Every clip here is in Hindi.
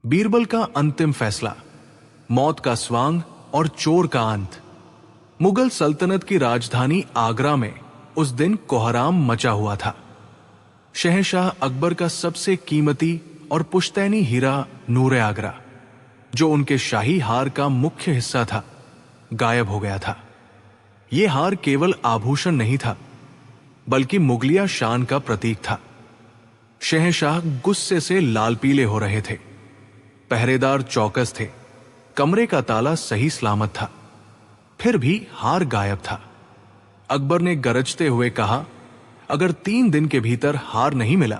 बीरबल का अंतिम फैसला, मौत का स्वांग और चोर का अंत। मुगल सल्तनत की राजधानी आगरा में उस दिन कोहराम मचा हुआ था। शहंशाह अकबर का सबसे कीमती और पुश्तैनी हीरा नूरे आगरा, जो उनके शाही हार का मुख्य हिस्सा था, गायब हो गया था। यह हार केवल आभूषण नहीं था, बल्कि मुगलिया शान का प्रतीक था। शहंशाह गुस्से से लाल पीले हो रहे थे। पहरेदार चौकस थे। कमरे का ताला सही सलामत था, फिर भी हार गायब था। अकबर ने गरजते हुए कहा, अगर 3 दिन के भीतर हार नहीं मिला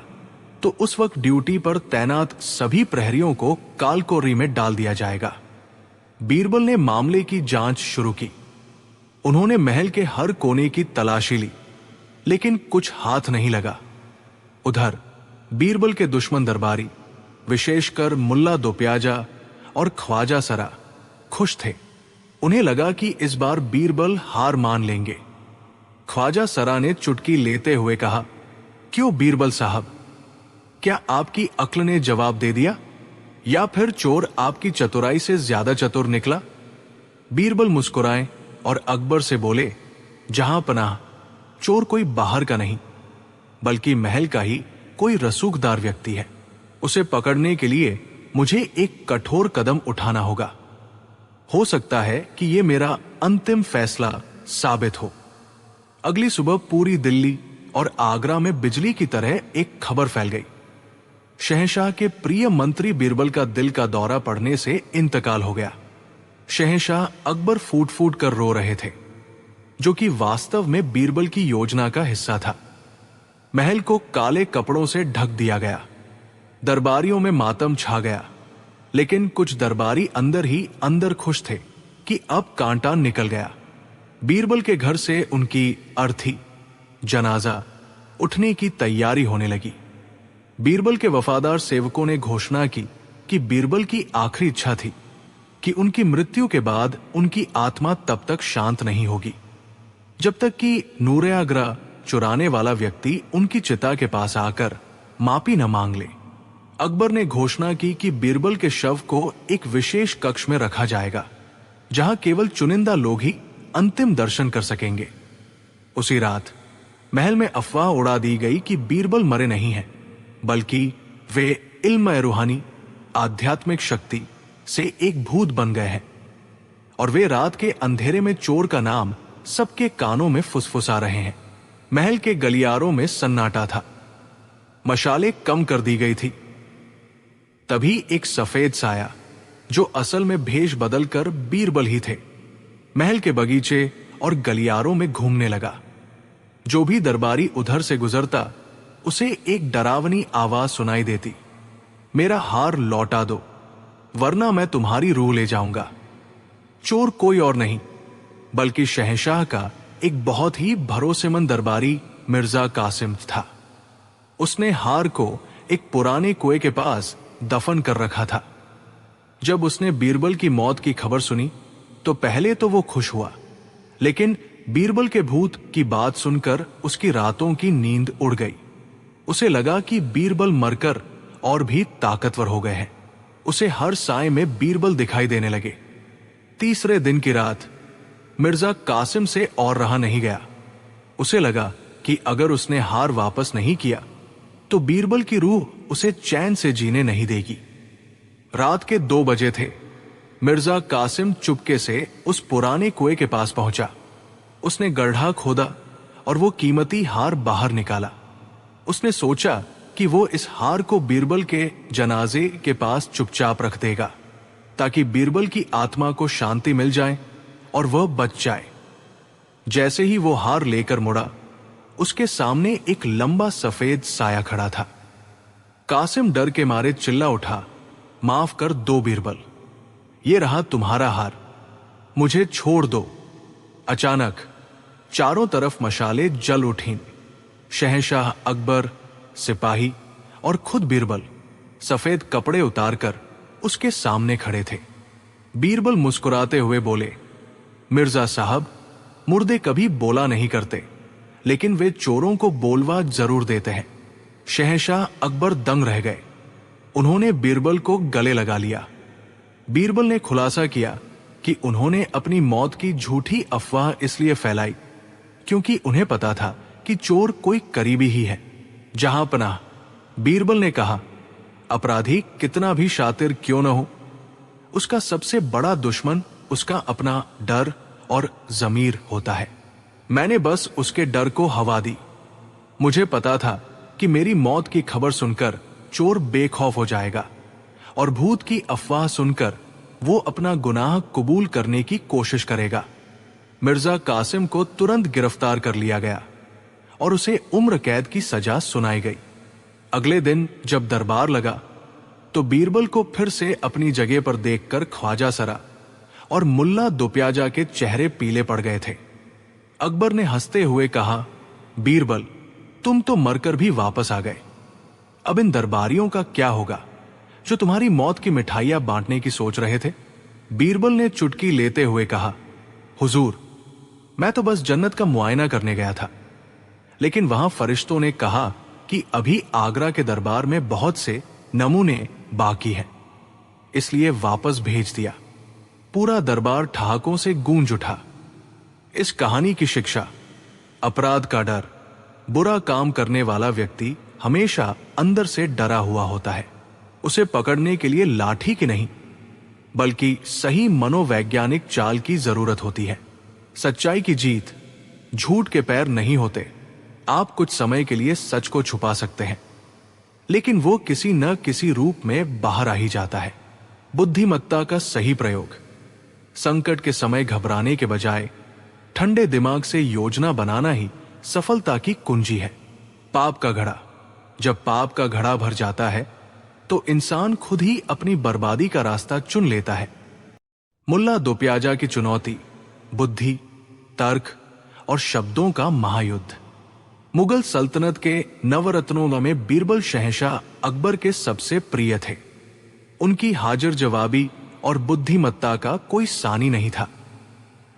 तो उस वक्त ड्यूटी पर तैनात सभी प्रहरियों को कालकोरी में डाल दिया जाएगा। बीरबल ने मामले की जांच शुरू की। उन्होंने महल के हर कोने की तलाशी ली, लेकिन कुछ हाथ नहीं लगा। उधर बीरबल के दुश्मन दरबारी, विशेषकर मुल्ला दोप्याजा और ख्वाजा सरा, खुश थे। उन्हें लगा कि इस बार बीरबल हार मान लेंगे। ख्वाजा सरा ने चुटकी लेते हुए कहा, क्यों बीरबल साहब, क्या आपकी अक्ल ने जवाब दे दिया, या फिर चोर आपकी चतुराई से ज्यादा चतुर निकला? बीरबल मुस्कुराए और अकबर से बोले, जहां पनाह, चोर कोई बाहर का नहीं, बल्कि महल का ही कोई रसूखदार व्यक्ति है। उसे पकड़ने के लिए मुझे एक कठोर कदम उठाना होगा। हो सकता है कि यह मेरा अंतिम फैसला साबित हो। अगली सुबह पूरी दिल्ली और आगरा में बिजली की तरह एक खबर फैल गई। शहंशाह के प्रिय मंत्री बीरबल का दिल का दौरा पड़ने से इंतकाल हो गया। शहंशाह अकबर फूट फूट कर रो रहे थे, जो कि वास्तव में बीरबल की योजना का हिस्सा था। महल को काले कपड़ों से ढक दिया गया। दरबारियों में मातम छा गया, लेकिन कुछ दरबारी अंदर ही अंदर खुश थे कि अब कांटा निकल गया। बीरबल के घर से उनकी अर्थी, जनाजा उठने की तैयारी होने लगी। बीरबल के वफादार सेवकों ने घोषणा की कि बीरबल की आखिरी इच्छा थी कि उनकी मृत्यु के बाद उनकी आत्मा तब तक शांत नहीं होगी जब तक कि नूरे आगरा चुराने वाला व्यक्ति उनकी चिता के पास आकर माफी न मांग ले। अकबर ने घोषणा की कि बीरबल के शव को एक विशेष कक्ष में रखा जाएगा, जहां केवल चुनिंदा लोग ही अंतिम दर्शन कर सकेंगे। उसी रात महल में अफवाह उड़ा दी गई कि बीरबल मरे नहीं हैं, बल्कि वे इल्म रूहानी, आध्यात्मिक शक्ति से एक भूत बन गए हैं, और वे रात के अंधेरे में चोर का नाम सबके कानों में फुसफुसा रहे हैं। महल के गलियारों में सन्नाटा था। मशालें कम कर दी गई थी। तभी एक सफेद साया, जो असल में भेष बदलकर बीरबल ही थे, महल के बगीचे और गलियारों में घूमने लगा। जो भी दरबारी उधर से गुजरता, उसे एक डरावनी आवाज सुनाई देती, मेरा हार लौटा दो, वरना मैं तुम्हारी रूह ले जाऊंगा। चोर कोई और नहीं, बल्कि शहंशाह का एक बहुत ही भरोसेमंद दरबारी मिर्जा कासिम था। उसने हार को एक पुराने कुएं के पास दफन कर रखा था। जब उसने बीरबल की मौत की खबर सुनी तो पहले तो वो खुश हुआ, लेकिन बीरबल के भूत की बात सुनकर उसकी रातों की नींद उड़ गई। उसे लगा कि बीरबल मरकर और भी ताकतवर हो गए हैं। उसे हर साय में बीरबल दिखाई देने लगे। तीसरे दिन की रात मिर्जा कासिम से और रहा नहीं गया। उसे लगा कि अगर उसने हार वापस नहीं किया तो बीरबल की रूह उसे चैन से जीने नहीं देगी। रात के 2 बजे थे। मिर्जा कासिम चुपके से उस पुराने कुएं के पास पहुंचा। उसने गड्ढा खोदा और वो कीमती हार बाहर निकाला। उसने सोचा कि वो इस हार को बीरबल के जनाजे के पास चुपचाप रख देगा, ताकि बीरबल की आत्मा को शांति मिल जाए और वह बच जाए। जैसे ही वो हार लेकर मुड़ा, उसके सामने एक लंबा सफेद साया खड़ा था। कासिम डर के मारे चिल्ला उठा, माफ कर दो बीरबल, ये रहा तुम्हारा हार, मुझे छोड़ दो। अचानक चारों तरफ मशालें जल उठीं। शहंशाह अकबर, सिपाही और खुद बीरबल सफेद कपड़े उतारकर उसके सामने खड़े थे। बीरबल मुस्कुराते हुए बोले, मिर्जा साहब, मुर्दे कभी बोला नहीं करते, लेकिन वे चोरों को बोलवा जरूर देते हैं। शहंशाह अकबर दंग रह गए। उन्होंने बीरबल को गले लगा लिया। बीरबल ने खुलासा किया कि उन्होंने अपनी मौत की झूठी अफवाह इसलिए फैलाई क्योंकि उन्हें पता था कि चोर कोई करीबी ही है। जहां पनाह, बीरबल ने कहा, अपराधी कितना भी शातिर क्यों न हो, उसका सबसे बड़ा दुश्मन उसका अपना डर और जमीर होता है। मैंने बस उसके डर को हवा दी। मुझे पता था कि मेरी मौत की खबर सुनकर चोर बेखौफ हो जाएगा और भूत की अफवाह सुनकर वो अपना गुनाह कबूल करने की कोशिश करेगा। मिर्जा कासिम को तुरंत गिरफ्तार कर लिया गया और उसे उम्र कैद की सजा सुनाई गई। अगले दिन जब दरबार लगा तो बीरबल को फिर से अपनी जगह पर देखकर ख्वाजा सरा और मुल्ला दुप्याजा के चेहरे पीले पड़ गए थे। अकबर ने हंसते हुए कहा, बीरबल, तुम तो मरकर भी वापस आ गए। अब इन दरबारियों का क्या होगा जो तुम्हारी मौत की मिठाइयां बांटने की सोच रहे थे? बीरबल ने चुटकी लेते हुए कहा, हुजूर, मैं तो बस जन्नत का मुआयना करने गया था, लेकिन वहां फरिश्तों ने कहा कि अभी आगरा के दरबार में बहुत से नमूने बाकी हैं, इसलिए वापस भेज दिया। पूरा दरबार ठहाकों से गूंज उठा। इस कहानी की शिक्षा, अपराध का डर। बुरा काम करने वाला व्यक्ति हमेशा अंदर से डरा हुआ होता है। उसे पकड़ने के लिए लाठी की नहीं, बल्कि सही मनोवैज्ञानिक चाल की जरूरत होती है। सच्चाई की जीत, झूठ के पैर नहीं होते। आप कुछ समय के लिए सच को छुपा सकते हैं, लेकिन वो किसी न किसी रूप में बाहर आ ही जाता है। बुद्धिमत्ता का सही प्रयोग। संकट के समय घबराने के बजाय ठंडे दिमाग से योजना बनाना ही सफलता की कुंजी है। पाप का घड़ा। जब पाप का घड़ा भर जाता है तो इंसान खुद ही अपनी बर्बादी का रास्ता चुन लेता है। मुल्ला दुप्याजा की चुनौती, बुद्धि, तर्क और शब्दों का महायुद्ध। मुगल सल्तनत के नवरत्नों में बीरबल शहंशाह अकबर के सबसे प्रिय थे। उनकी हाजिर जवाबी और बुद्धिमत्ता का कोई सानी नहीं था।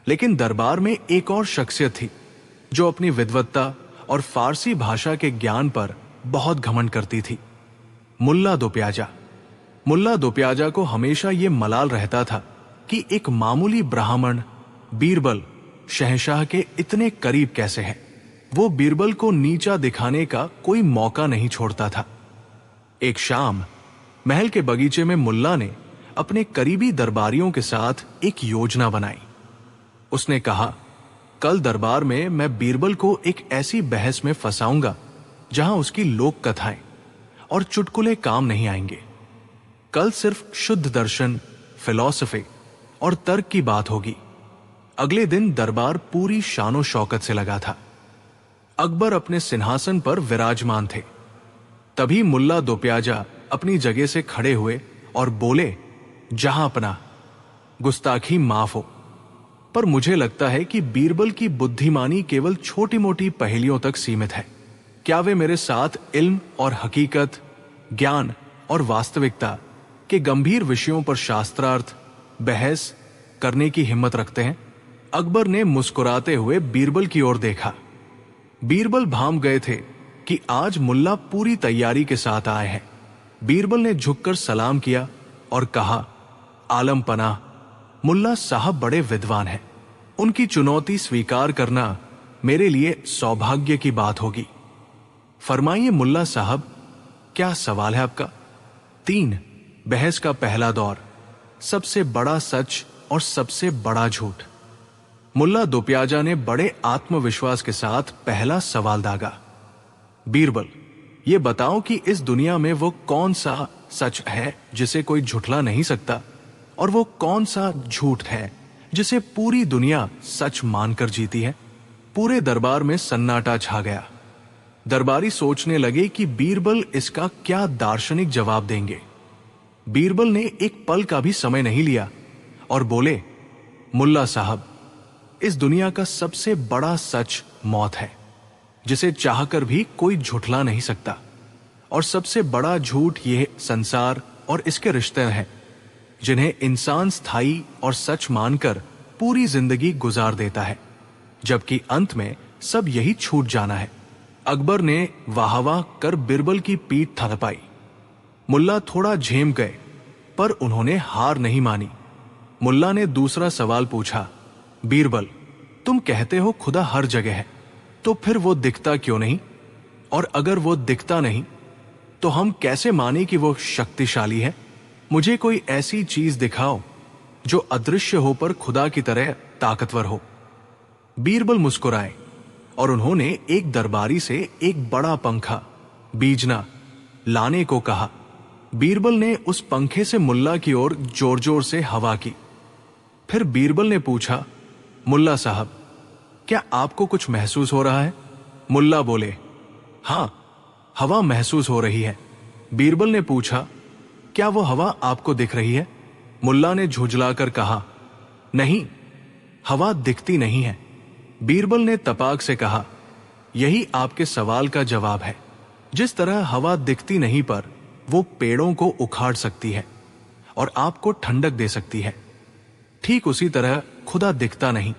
लेकिन दरबार में एक और शख्सियत थी जो अपनी विद्वत्ता और फारसी भाषा के ज्ञान पर बहुत घमंड करती थी, मुल्ला दुप्याजा। मुल्ला दुप्याजा को हमेशा ये मलाल रहता था कि एक मामूली ब्राह्मण बीरबल शहंशाह के इतने करीब कैसे है। वो बीरबल को नीचा दिखाने का कोई मौका नहीं छोड़ता था। एक शाम महल के बगीचे में मुल्ला ने अपने करीबी दरबारियों के साथ एक योजना बनाई। उसने कहा, कल दरबार में मैं बीरबल को एक ऐसी बहस में फंसाऊंगा जहां उसकी लोक कथाएं और चुटकुले काम नहीं आएंगे। कल सिर्फ शुद्ध दर्शन, फिलॉसफी और तर्क की बात होगी। अगले दिन दरबार पूरी शानो शौकत से लगा था। अकबर अपने सिंहासन पर विराजमान थे। तभी मुल्ला दुप्याजा अपनी जगह से खड़े हुए और बोले, जहां अपना गुस्ताखी माफ हो, पर मुझे लगता है कि बीरबल की बुद्धिमानी केवल छोटी मोटी पहेलियों तक सीमित है। क्या वे मेरे साथ इल्म और हकीकत, ज्ञान और वास्तविकता के गंभीर विषयों पर शास्त्रार्थ बहस करने की हिम्मत रखते हैं? अकबर ने मुस्कुराते हुए बीरबल की ओर देखा। बीरबल भाम गए थे कि आज मुल्ला पूरी तैयारी के साथ आए हैं। बीरबल ने झुककर सलाम किया और कहा, आलम पनाह, मुल्ला साहब बड़े विद्वान हैं। उनकी चुनौती स्वीकार करना मेरे लिए सौभाग्य की बात होगी। फरमाइए मुल्ला साहब, क्या सवाल है आपका? 3, बहस का पहला दौर, सबसे बड़ा सच और सबसे बड़ा झूठ। मुल्ला दुप्याजा ने बड़े आत्मविश्वास के साथ पहला सवाल दागा। बीरबल, ये बताओ कि इस दुनिया में वो कौन सा सच है जिसे कोई झुठला नहीं सकता, और वो कौन सा झूठ है जिसे पूरी दुनिया सच मानकर जीती है? पूरे दरबार में सन्नाटा छा गया। दरबारी सोचने लगे कि बीरबल इसका क्या दार्शनिक जवाब देंगे। बीरबल ने एक पल का भी समय नहीं लिया और बोले, मुल्ला साहब, इस दुनिया का सबसे बड़ा सच मौत है, जिसे चाहकर भी कोई झुठला नहीं सकता, और सबसे बड़ा झूठ ये संसार और इसके रिश्ते हैं, जिन्हें इंसान स्थायी और सच मानकर पूरी जिंदगी गुजार देता है, जबकि अंत में सब यही छूट जाना है। अकबर ने वाहवाह कर बीरबल की पीठ थपथपाई। मुल्ला थोड़ा झेम गए, पर उन्होंने हार नहीं मानी। मुल्ला ने दूसरा सवाल पूछा, बीरबल, तुम कहते हो खुदा हर जगह है, तो फिर वो दिखता क्यों नहीं? और अगर वो दिखता नहीं तो हम कैसे माने कि वो शक्तिशाली है? मुझे कोई ऐसी चीज दिखाओ जो अदृश्य हो पर खुदा की तरह ताकतवर हो। बीरबल मुस्कुराए और उन्होंने एक दरबारी से एक बड़ा पंखा बीजना लाने को कहा। बीरबल ने उस पंखे से मुल्ला की ओर जोर जोर से हवा की। फिर बीरबल ने पूछा, मुल्ला साहब, क्या आपको कुछ महसूस हो रहा है? मुल्ला बोले, हां, हवा महसूस हो रही है। बीरबल ने पूछा, क्या वो हवा आपको दिख रही है? मुल्ला ने झुंझलाकर कहा, नहीं, हवा दिखती नहीं है। बीरबल ने तपाक से कहा, यही आपके सवाल का जवाब है। जिस तरह हवा दिखती नहीं पर वो पेड़ों को उखाड़ सकती है और आपको ठंडक दे सकती है, ठीक उसी तरह खुदा दिखता नहीं,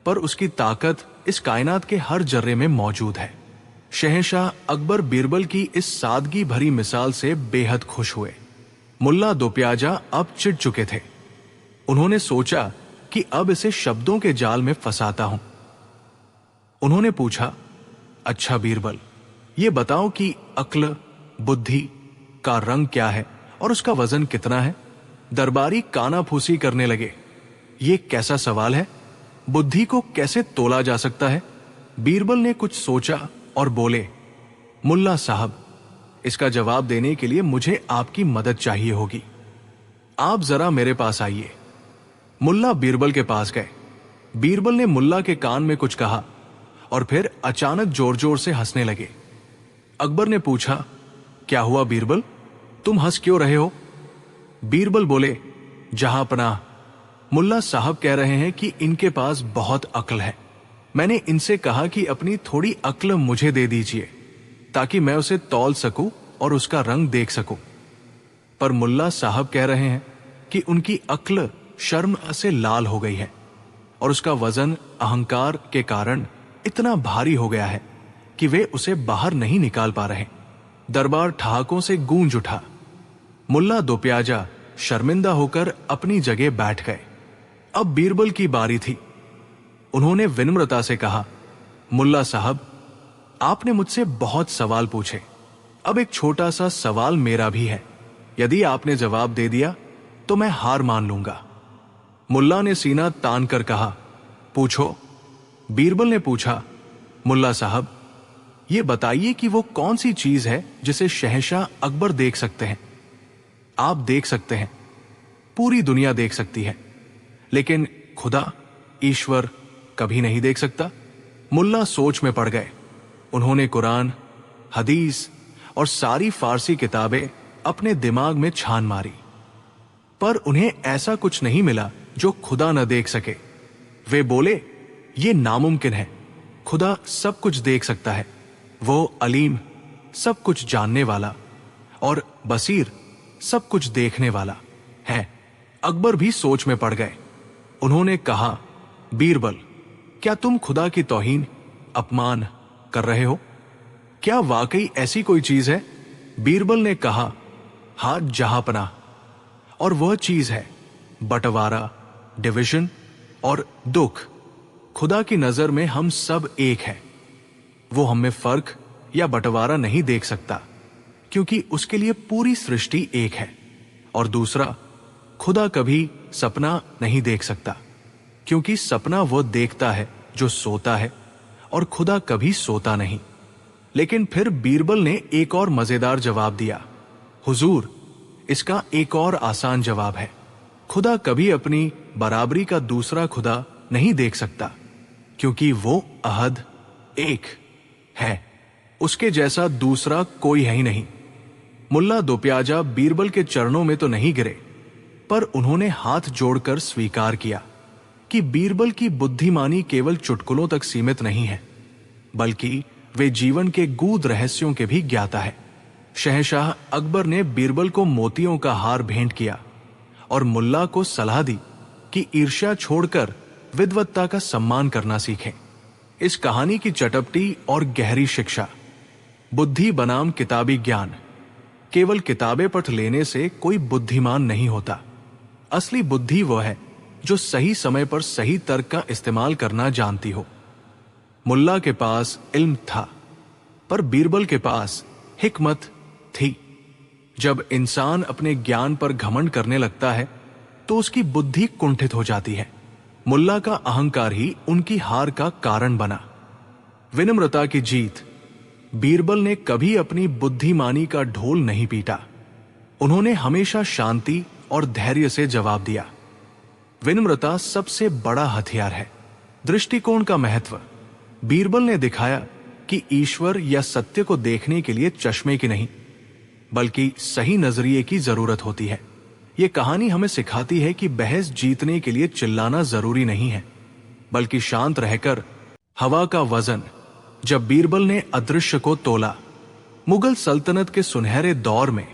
पर उसकी ताकत इस कायनात के हर जर्रे में मौजूद है। शहंशाह अकबर बीरबल की इस सादगी भरी मिसाल से बेहद खुश हुए। मुल्ला दोप्याजा अब चिढ़ चुके थे। उन्होंने सोचा कि अब इसे शब्दों के जाल में फंसाता हूं। उन्होंने पूछा, अच्छा बीरबल, ये बताओ कि अक्ल, बुद्धि का रंग क्या है और उसका वजन कितना है? दरबारी कानाफूसी करने लगे। ये कैसा सवाल है? बुद्धि को कैसे तोला जा सकता है? बीरबल ने कुछ सोचा और बोले, मुल्ला साहब, इसका जवाब देने के लिए मुझे आपकी मदद चाहिए होगी। आप जरा मेरे पास आइए। मुल्ला बीरबल के पास गए। बीरबल ने मुल्ला के कान में कुछ कहा और फिर अचानक जोर जोर से हंसने लगे। अकबर ने पूछा, क्या हुआ बीरबल, तुम हंस क्यों रहे हो? बीरबल बोले, जहां पनाह, मुल्ला साहब कह रहे हैं कि इनके पास बहुत अक्ल है। मैंने इनसे कहा कि अपनी थोड़ी अक्ल मुझे दे दीजिए ताकि मैं उसे तौल सकूं और उसका रंग देख सकूं। पर मुल्ला साहब कह रहे हैं कि उनकी अक्ल शर्म से लाल हो गई है और उसका वजन अहंकार के कारण इतना भारी हो गया है कि वे उसे बाहर नहीं निकाल पा रहे। दरबार ठहाकों से गूंज उठा। मुल्ला दोप्याजा शर्मिंदा होकर अपनी जगह बैठ गए। अब बीरबल की बारी थी। उन्होंने विनम्रता से कहा, मुल्ला साहब, आपने मुझसे बहुत सवाल पूछे, अब एक छोटा सा सवाल मेरा भी है। यदि आपने जवाब दे दिया तो मैं हार मान लूंगा। मुल्ला ने सीना तान कर कहा, पूछो। बीरबल ने पूछा, मुल्ला साहब, ये बताइए कि वो कौन सी चीज है जिसे शहंशाह अकबर देख सकते हैं? आप देख सकते हैं, पूरी दुनिया देख सकती है, लेकिन खुदा, ईश्वर कभी नहीं देख सकता। मुल्ला सोच में पड़ गए। उन्होंने कुरान, हदीस और सारी फारसी किताबें अपने दिमाग में छान मारी, पर उन्हें ऐसा कुछ नहीं मिला जो खुदा न देख सके। वे बोले, ये नामुमकिन है। खुदा सब कुछ देख सकता है। वो अलीम, सब कुछ जानने वाला, और बसीर, सब कुछ देखने वाला है। अकबर भी सोच में पड़ गए। उन्होंने कहा, बीरबल, क्या तुम खुदा की तौहीन, अपमान कर रहे हो? क्या वाकई ऐसी कोई चीज है? बीरबल ने कहा, हाँ जहांपनाह, और वह चीज है बंटवारा, डिवीजन और दुख। खुदा की नजर में हम सब एक हैं। वो हमें फर्क या बंटवारा नहीं देख सकता क्योंकि उसके लिए पूरी सृष्टि एक है। और दूसरा, खुदा कभी सपना नहीं देख सकता क्योंकि सपना वो देखता है जो सोता है, और खुदा कभी सोता नहीं। लेकिन फिर बीरबल ने एक और मजेदार जवाब दिया, हुजूर, इसका एक और आसान जवाब है। खुदा कभी अपनी बराबरी का दूसरा खुदा नहीं देख सकता क्योंकि वो अहद, एक है। उसके जैसा दूसरा कोई है ही नहीं। मुल्ला दोप्याजा बीरबल के चरणों में तो नहीं गिरे, पर उन्होंने हाथ जोड़कर स्वीकार किया कि बीरबल की बुद्धिमानी केवल चुटकुलों तक सीमित नहीं है, बल्कि वे जीवन के गूढ़ रहस्यों के भी ज्ञाता है। शहंशाह अकबर ने बीरबल को मोतियों का हार भेंट किया और मुल्ला को सलाह दी कि ईर्ष्या छोड़कर विद्वत्ता का सम्मान करना सीखें। इस कहानी की चटपटी और गहरी शिक्षा, बुद्धि बनाम किताबी ज्ञान, केवल किताबें पढ़ लेने से कोई बुद्धिमान नहीं होता। असली बुद्धि वो है जो सही समय पर सही तर्क का इस्तेमाल करना जानती हो। मुल्ला के पास इल्म था, पर बीरबल के पास हिकमत थी। जब इंसान अपने ज्ञान पर घमंड करने लगता है तो उसकी बुद्धि कुंठित हो जाती है। मुल्ला का अहंकार ही उनकी हार का कारण बना। विनम्रता की जीत। बीरबल ने कभी अपनी बुद्धिमानी का ढोल नहीं पीटा। उन्होंने हमेशा शांति और धैर्य से जवाब दिया। विनम्रता सबसे बड़ा हथियार है। दृष्टिकोण का महत्व। बीरबल ने दिखाया कि ईश्वर या सत्य को देखने के लिए चश्मे की नहीं, बल्कि सही नजरिए की जरूरत होती है। यह कहानी हमें सिखाती है कि बहस जीतने के लिए चिल्लाना जरूरी नहीं है, बल्कि शांत रहकर हवा का वजन। जब बीरबल ने अदृश्य को तोला, मुगल सल्तनत के सुनहरे दौर में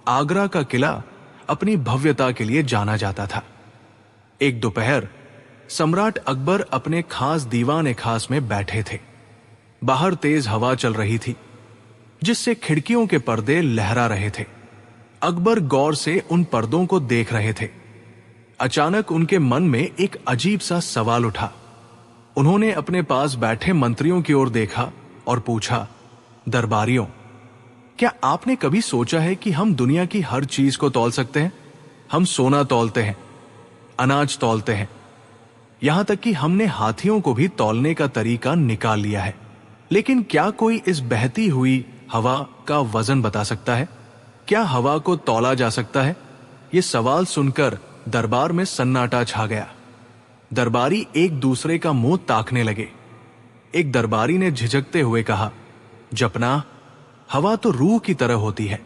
आगरा का किला अपनी भव्यता के लिए जाना जाता था। एक दोपहर सम्राट अकबर अपने खास दीवान खास में बैठे थे। बाहर तेज हवा चल रही थी, जिससे खिड़कियों के पर्दे लहरा रहे थे। अकबर गौर से उन पर्दों को देख रहे थे। अचानक उनके मन में एक अजीब सा सवाल उठा। उन्होंने अपने पास बैठे मंत्रियों की ओर देखा और पूछा, दरबारियों, क्या आपने कभी सोचा है कि हम दुनिया की हर चीज को तौल सकते हैं? हम सोना तौलते हैं, अनाज तौलते हैं, यहां तक कि हमने हाथियों को भी तौलने का तरीका निकाल लिया है। लेकिन क्या कोई इस बहती हुई हवा का वजन बता सकता है? क्या हवा को तौला जा सकता है? ये सवाल सुनकर दरबार में सन्नाटा छा गया। दरबारी एक दूसरे का मुंह ताकने लगे। एक दरबारी ने झिझकते हुए कहा, जपना, हवा तो रूह की तरह होती है।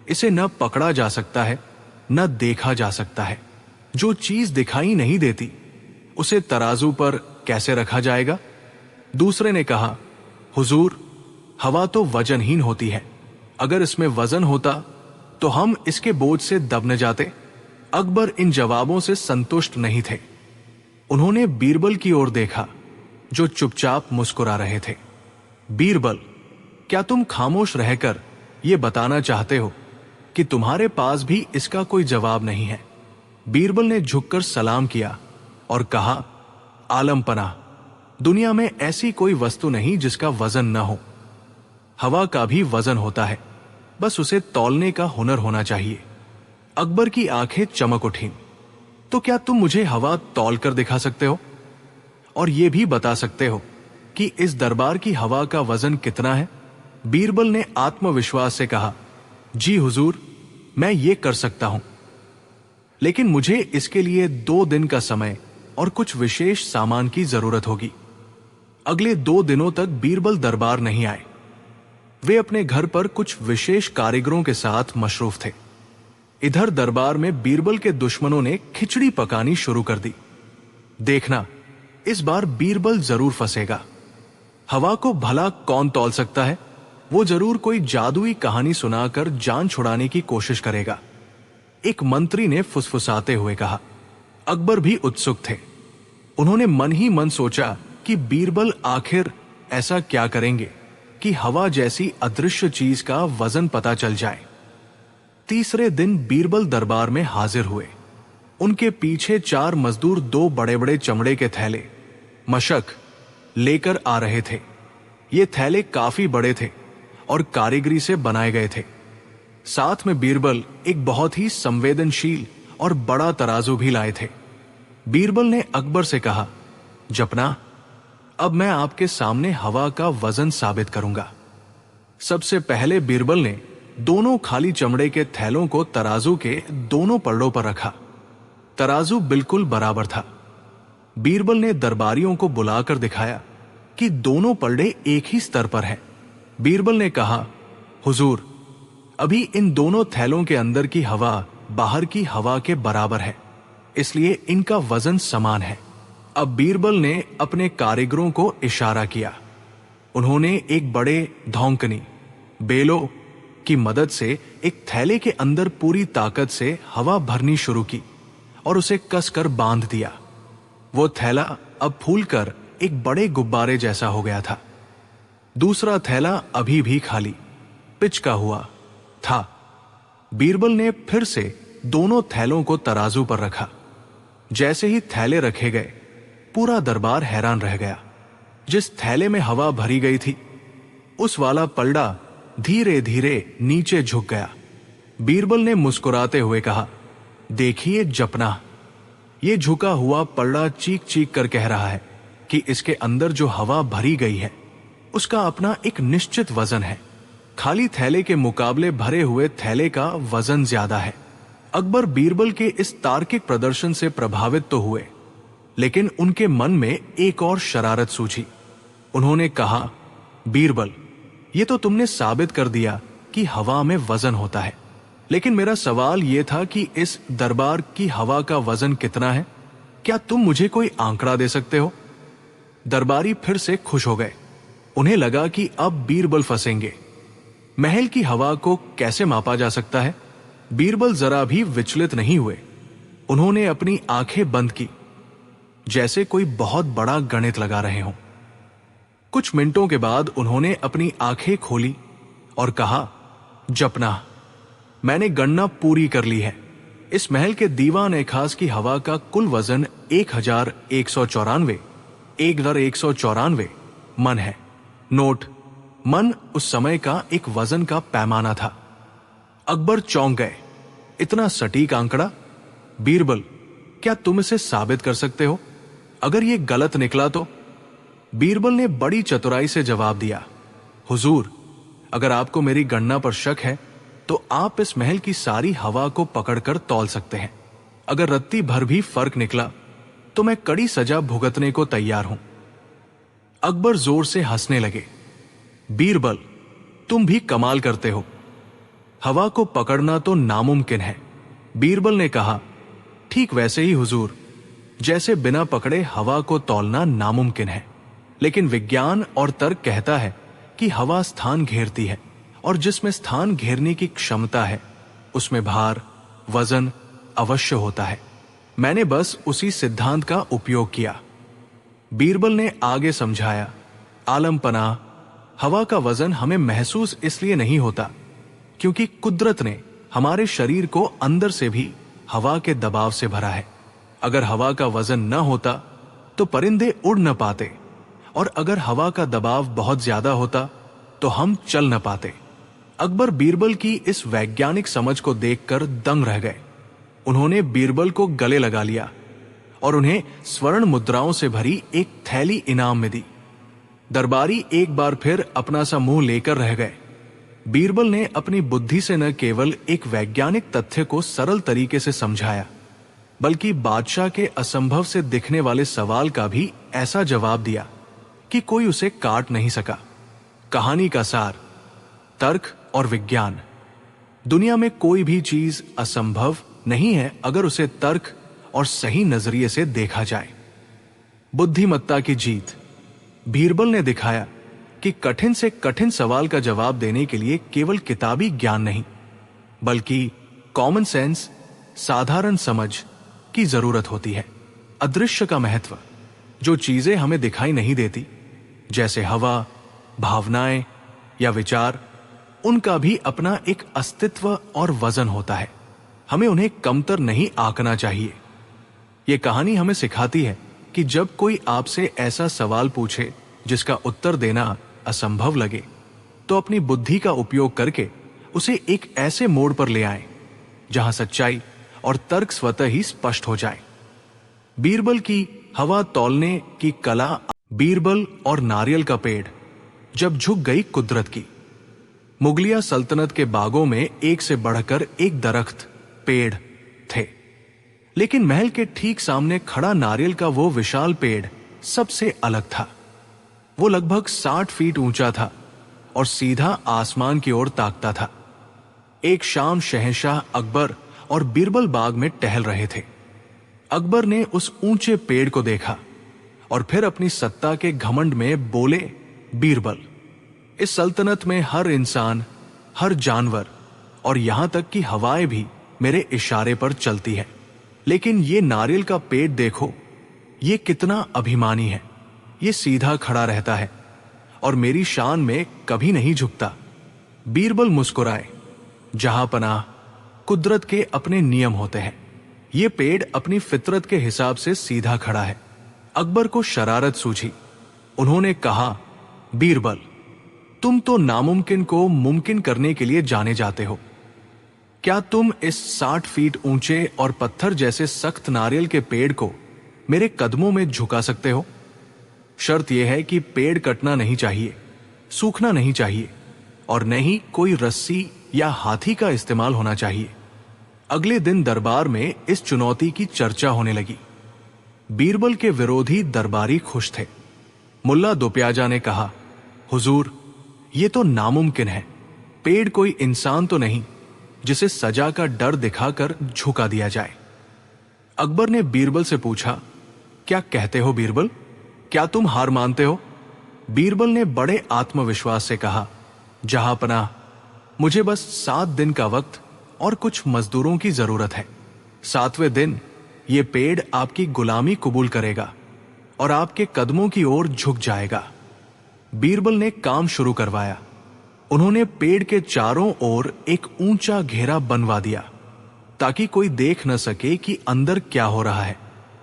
इसे न पकड़ा जा सकता है, न देखा जा सकता है। जो चीज दिखाई नहीं देती, उसे तराजू पर कैसे रखा जाएगा? दूसरे ने कहा, हुजूर, हवा तो वजनहीन होती है। अगर इसमें वजन होता तो हम इसके बोझ से दब न जाते। अकबर इन जवाबों से संतुष्ट नहीं थे। उन्होंने बीरबल की ओर देखा, जो चुपचाप मुस्कुरा रहे थे। बीरबल, क्या तुम खामोश रहकर यह बताना चाहते हो कि तुम्हारे पास भी इसका कोई जवाब नहीं है? बीरबल ने झुककर सलाम किया और कहा, आलम पनाह, दुनिया में ऐसी कोई वस्तु नहीं जिसका वजन न हो। हवा का भी वजन होता है, बस उसे तौलने का हुनर होना चाहिए। अकबर की आंखें चमक उठीं। तो क्या तुम मुझे हवा तौल कर दिखा सकते हो? और यह भी बता सकते हो कि इस दरबार की हवा का वजन कितना है? बीरबल ने आत्मविश्वास से कहा, जी हुजूर, मैं ये कर सकता हूं, लेकिन मुझे इसके लिए 2 दिन का समय और कुछ विशेष सामान की जरूरत होगी। अगले 2 दिनों तक बीरबल दरबार नहीं आए। वे अपने घर पर कुछ विशेष कारीगरों के साथ मशरूफ थे। इधर दरबार में बीरबल के दुश्मनों ने खिचड़ी पकानी शुरू कर दी। देखना, इस बार बीरबल जरूर फंसेगा। हवा को भला कौन तौल सकता है? वो जरूर कोई जादुई कहानी सुनाकर जान छुड़ाने की कोशिश करेगा। एक मंत्री ने फुसफुसाते हुए कहा। अकबर भी उत्सुक थे। उन्होंने मन ही मन सोचा कि बीरबल आखिर ऐसा क्या करेंगे कि हवा जैसी अदृश्य चीज का वजन पता चल जाए। तीसरे दिन बीरबल दरबार में हाजिर हुए। उनके पीछे 4 मजदूर 2 बड़े बड़े चमड़े के थैले, मशक, लेकर आ रहे थे। ये थैले काफी बड़े थे और कारीगरी से बनाए गए थे। साथ में बीरबल एक बहुत ही संवेदनशील और बड़ा तराजू भी लाए थे। बीरबल ने अकबर से कहा, जपना, अब मैं आपके सामने हवा का वजन साबित करूंगा। सबसे पहले बीरबल ने दोनों खाली चमड़े के थैलों को तराजू के दोनों पलड़ों पर रखा। तराजू बिल्कुल बराबर था। बीरबल ने दरबारियों को बुलाकर दिखाया कि दोनों पलड़े एक ही स्तर पर हैं। बीरबल ने कहा, हुजूर, अभी इन दोनों थैलों के अंदर की हवा बाहर की हवा के बराबर है, इसलिए इनका वजन समान है। अब बीरबल ने अपने कारीगरों को इशारा किया। उन्होंने एक बड़े धौंकनी, बेलों की मदद से एक थैले के अंदर पूरी ताकत से हवा भरनी शुरू की और उसे कसकर बांध दिया। वो थैला अब फूलकर एक बड़े गुब्बारे जैसा हो गया था। दूसरा थैला अभी भी खाली, पिचका हुआ था बीरबल ने फिर से दोनों थैलों को तराजू पर रखा। जैसे ही थैले रखे गए, पूरा दरबार हैरान रह गया। जिस थैले में हवा भरी गई थी, उस वाला पलड़ा धीरे धीरे नीचे झुक गया। बीरबल ने मुस्कुराते हुए कहा, देखिए जपना, ये झुका हुआ पलड़ा चीख चीख कर कह रहा है कि इसके अंदर जो हवा भरी गई है उसका अपना एक निश्चित वजन है। खाली थैले के मुकाबले भरे हुए थैले का वजन ज्यादा है। अकबर बीरबल के इस तार्किक प्रदर्शन से प्रभावित तो हुए, लेकिन उनके मन में एक और शरारत सूझी। उन्होंने कहा, बीरबल, ये तो तुमने साबित कर दिया कि हवा में वजन होता है, लेकिन मेरा सवाल यह था कि इस दरबार की हवा का वजन कितना है? क्या तुम मुझे कोई आंकड़ा दे सकते हो? दरबारी फिर से खुश हो गए। उन्हें लगा कि अब बीरबल फंसेंगे। महल की हवा को कैसे मापा जा सकता है? बीरबल जरा भी विचलित नहीं हुए। उन्होंने अपनी आंखें बंद की, जैसे कोई बहुत बड़ा गणित लगा रहे हों। कुछ मिनटों के बाद उन्होंने अपनी आंखें खोली और कहा, जपना, मैंने गणना पूरी कर ली है। इस महल के दीवान ए खास की हवा का कुल वजन 1194 मन है। नोट, मन उस समय का एक वजन का पैमाना था। अकबर चौंक गए। इतना सटीक आंकड़ा? बीरबल, क्या तुम इसे साबित कर सकते हो? अगर ये गलत निकला तो? बीरबल ने बड़ी चतुराई से जवाब दिया, हुजूर, अगर आपको मेरी गणना पर शक है तो आप इस महल की सारी हवा को पकड़कर तौल सकते हैं। अगर रत्ती भर भी फर्क निकला तो मैं कड़ी सजा भुगतने को तैयार हूं। अकबर जोर से हंसने लगे। बीरबल, तुम भी कमाल करते हो। हवा को पकड़ना तो नामुमकिन है। बीरबल ने कहा, ठीक वैसे ही हुजूर, जैसे बिना पकड़े हवा को तौलना नामुमकिन है, लेकिन विज्ञान और तर्क कहता है कि हवा स्थान घेरती है, और जिसमें स्थान घेरने की क्षमता है उसमें भार, वजन अवश्य होता है। मैंने बस उसी सिद्धांत का उपयोग किया। बीरबल ने आगे समझाया, आलम पनाह, हवा का वजन हमें महसूस इसलिए नहीं होता क्योंकि कुदरत ने हमारे शरीर को अंदर से भी हवा के दबाव से भरा है। अगर हवा का वजन न होता तो परिंदे उड़ न पाते, और अगर हवा का दबाव बहुत ज्यादा होता तो हम चल न पाते। अकबर बीरबल की इस वैज्ञानिक समझ को देखकर दंग रह गए। उन्होंने बीरबल को गले लगा लिया और उन्हें स्वर्ण मुद्राओं से भरी एक थैली इनाम में दी। दरबारी एक बार फिर अपना सा मुंह लेकर रह गए। बीरबल ने अपनी बुद्धि से न केवल एक वैज्ञानिक तथ्य को सरल तरीके से समझाया, बल्कि बादशाह के असंभव से दिखने वाले सवाल का भी ऐसा जवाब दिया कि कोई उसे काट नहीं सका। कहानी का सार, तर्क और विज्ञान। दुनिया में कोई भी चीज असंभव नहीं है अगर उसे तर्क और सही नजरिए से देखा जाए। बुद्धिमत्ता की जीत। बीरबल ने दिखाया कि कठिन से कठिन सवाल का जवाब देने के लिए केवल किताबी ज्ञान नहीं, बल्कि कॉमन सेंस, साधारण समझ की जरूरत होती है। अदृश्य का महत्व। जो चीजें हमें दिखाई नहीं देती, जैसे हवा, भावनाएं या विचार, उनका भी अपना एक अस्तित्व और वजन होता है। हमें उन्हें कमतर नहीं आंकना चाहिए। यह कहानी हमें सिखाती है कि जब कोई आपसे ऐसा सवाल पूछे जिसका उत्तर देना असंभव लगे, तो अपनी बुद्धि का उपयोग करके उसे एक ऐसे मोड़ पर ले आएं जहां सच्चाई और तर्क स्वतः ही स्पष्ट हो जाए। बीरबल की हवा तौलने की कला। बीरबल और नारियल का पेड़। जब झुक गई कुदरत की। मुगलिया सल्तनत के बागों में एक से बढ़कर एक दरख्त, पेड़ थे, लेकिन महल के ठीक सामने खड़ा नारियल का वो विशाल पेड़ सबसे अलग था। वो लगभग 60 फीट ऊंचा था और सीधा आसमान की ओर ताकता था। एक शाम शहंशाह अकबर और बीरबल बाग में टहल रहे थे। अकबर ने उस ऊंचे पेड़ को देखा और फिर अपनी सत्ता के घमंड में बोले, बीरबल, इस सल्तनत में हर इंसान, हर जानवर और यहां तक कि हवाएं भी मेरे इशारे पर चलती है, लेकिन ये नारियल का पेड़ देखो, ये कितना अभिमानी है। ये सीधा खड़ा रहता है और मेरी शान में कभी नहीं झुकता। बीरबल मुस्कुराए, जहां पनाह, कुदरत के अपने नियम होते हैं। ये पेड़ अपनी फितरत के हिसाब से सीधा खड़ा है। अकबर को शरारत सूझी। उन्होंने कहा, बीरबल, तुम तो नामुमकिन को मुमकिन करने के लिए जाने जाते हो। क्या तुम इस 60 फीट ऊंचे और पत्थर जैसे सख्त नारियल के पेड़ को मेरे कदमों में झुका सकते हो? शर्त यह है कि पेड़ कटना नहीं चाहिए, सूखना नहीं चाहिए और न ही कोई रस्सी या हाथी का इस्तेमाल होना चाहिए। अगले दिन दरबार में इस चुनौती की चर्चा होने लगी। बीरबल के विरोधी दरबारी खुश थे। मुल्ला दोप्याजा ने कहा, हुजूर, ये तो नामुमकिन है। पेड़ कोई इंसान तो नहीं जिसे सजा का डर दिखाकर झुका दिया जाए। अकबर ने बीरबल से पूछा, क्या कहते हो बीरबल, क्या तुम हार मानते हो? बीरबल ने बड़े आत्मविश्वास से कहा, जहांपनाह, मुझे बस 7 दिन का वक्त और कुछ मजदूरों की जरूरत है। 7वें दिन ये पेड़ आपकी गुलामी कबूल करेगा और आपके कदमों की ओर झुक जाएगा। बीरबल ने काम शुरू करवाया। उन्होंने पेड़ के चारों ओर एक ऊंचा घेरा बनवा दिया ताकि कोई देख न सके कि अंदर क्या हो रहा है।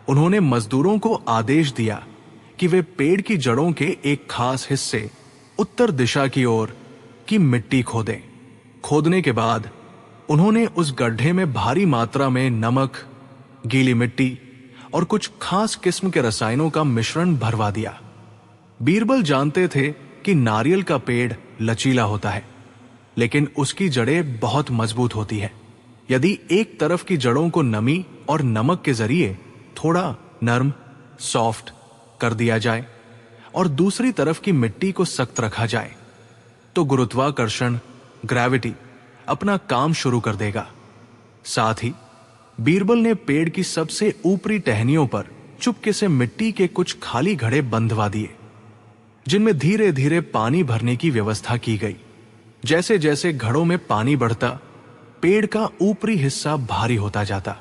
उन्होंने मजदूरों को आदेश दिया कि वे पेड़ की जड़ों के एक खास हिस्से उत्तर दिशा की ओर की मिट्टी खोदें। खोदने के बाद उन्होंने उस गड्ढे में भारी मात्रा में नमक, गीली मिट्टी और कुछ खास किस्म के रसायनों का मिश्रण भरवा दिया। बीरबल जानते थे कि नारियल का पेड़ लचीला होता है, लेकिन उसकी जड़ें बहुत मजबूत होती है। यदि एक तरफ की जड़ों को नमी और नमक के जरिए थोड़ा नर्म, सॉफ्ट कर दिया जाए और दूसरी तरफ की मिट्टी को सख्त रखा जाए, तो गुरुत्वाकर्षण, ग्रेविटी अपना काम शुरू कर देगा। साथ ही बीरबल ने पेड़ की सबसे ऊपरी टहनियों पर चुपके से मिट्टी के कुछ खाली घड़े बंधवा दिए, जिनमें धीरे धीरे पानी भरने की व्यवस्था की गई। जैसे जैसे घड़ों में पानी बढ़ता, पेड़ का ऊपरी हिस्सा भारी होता जाता।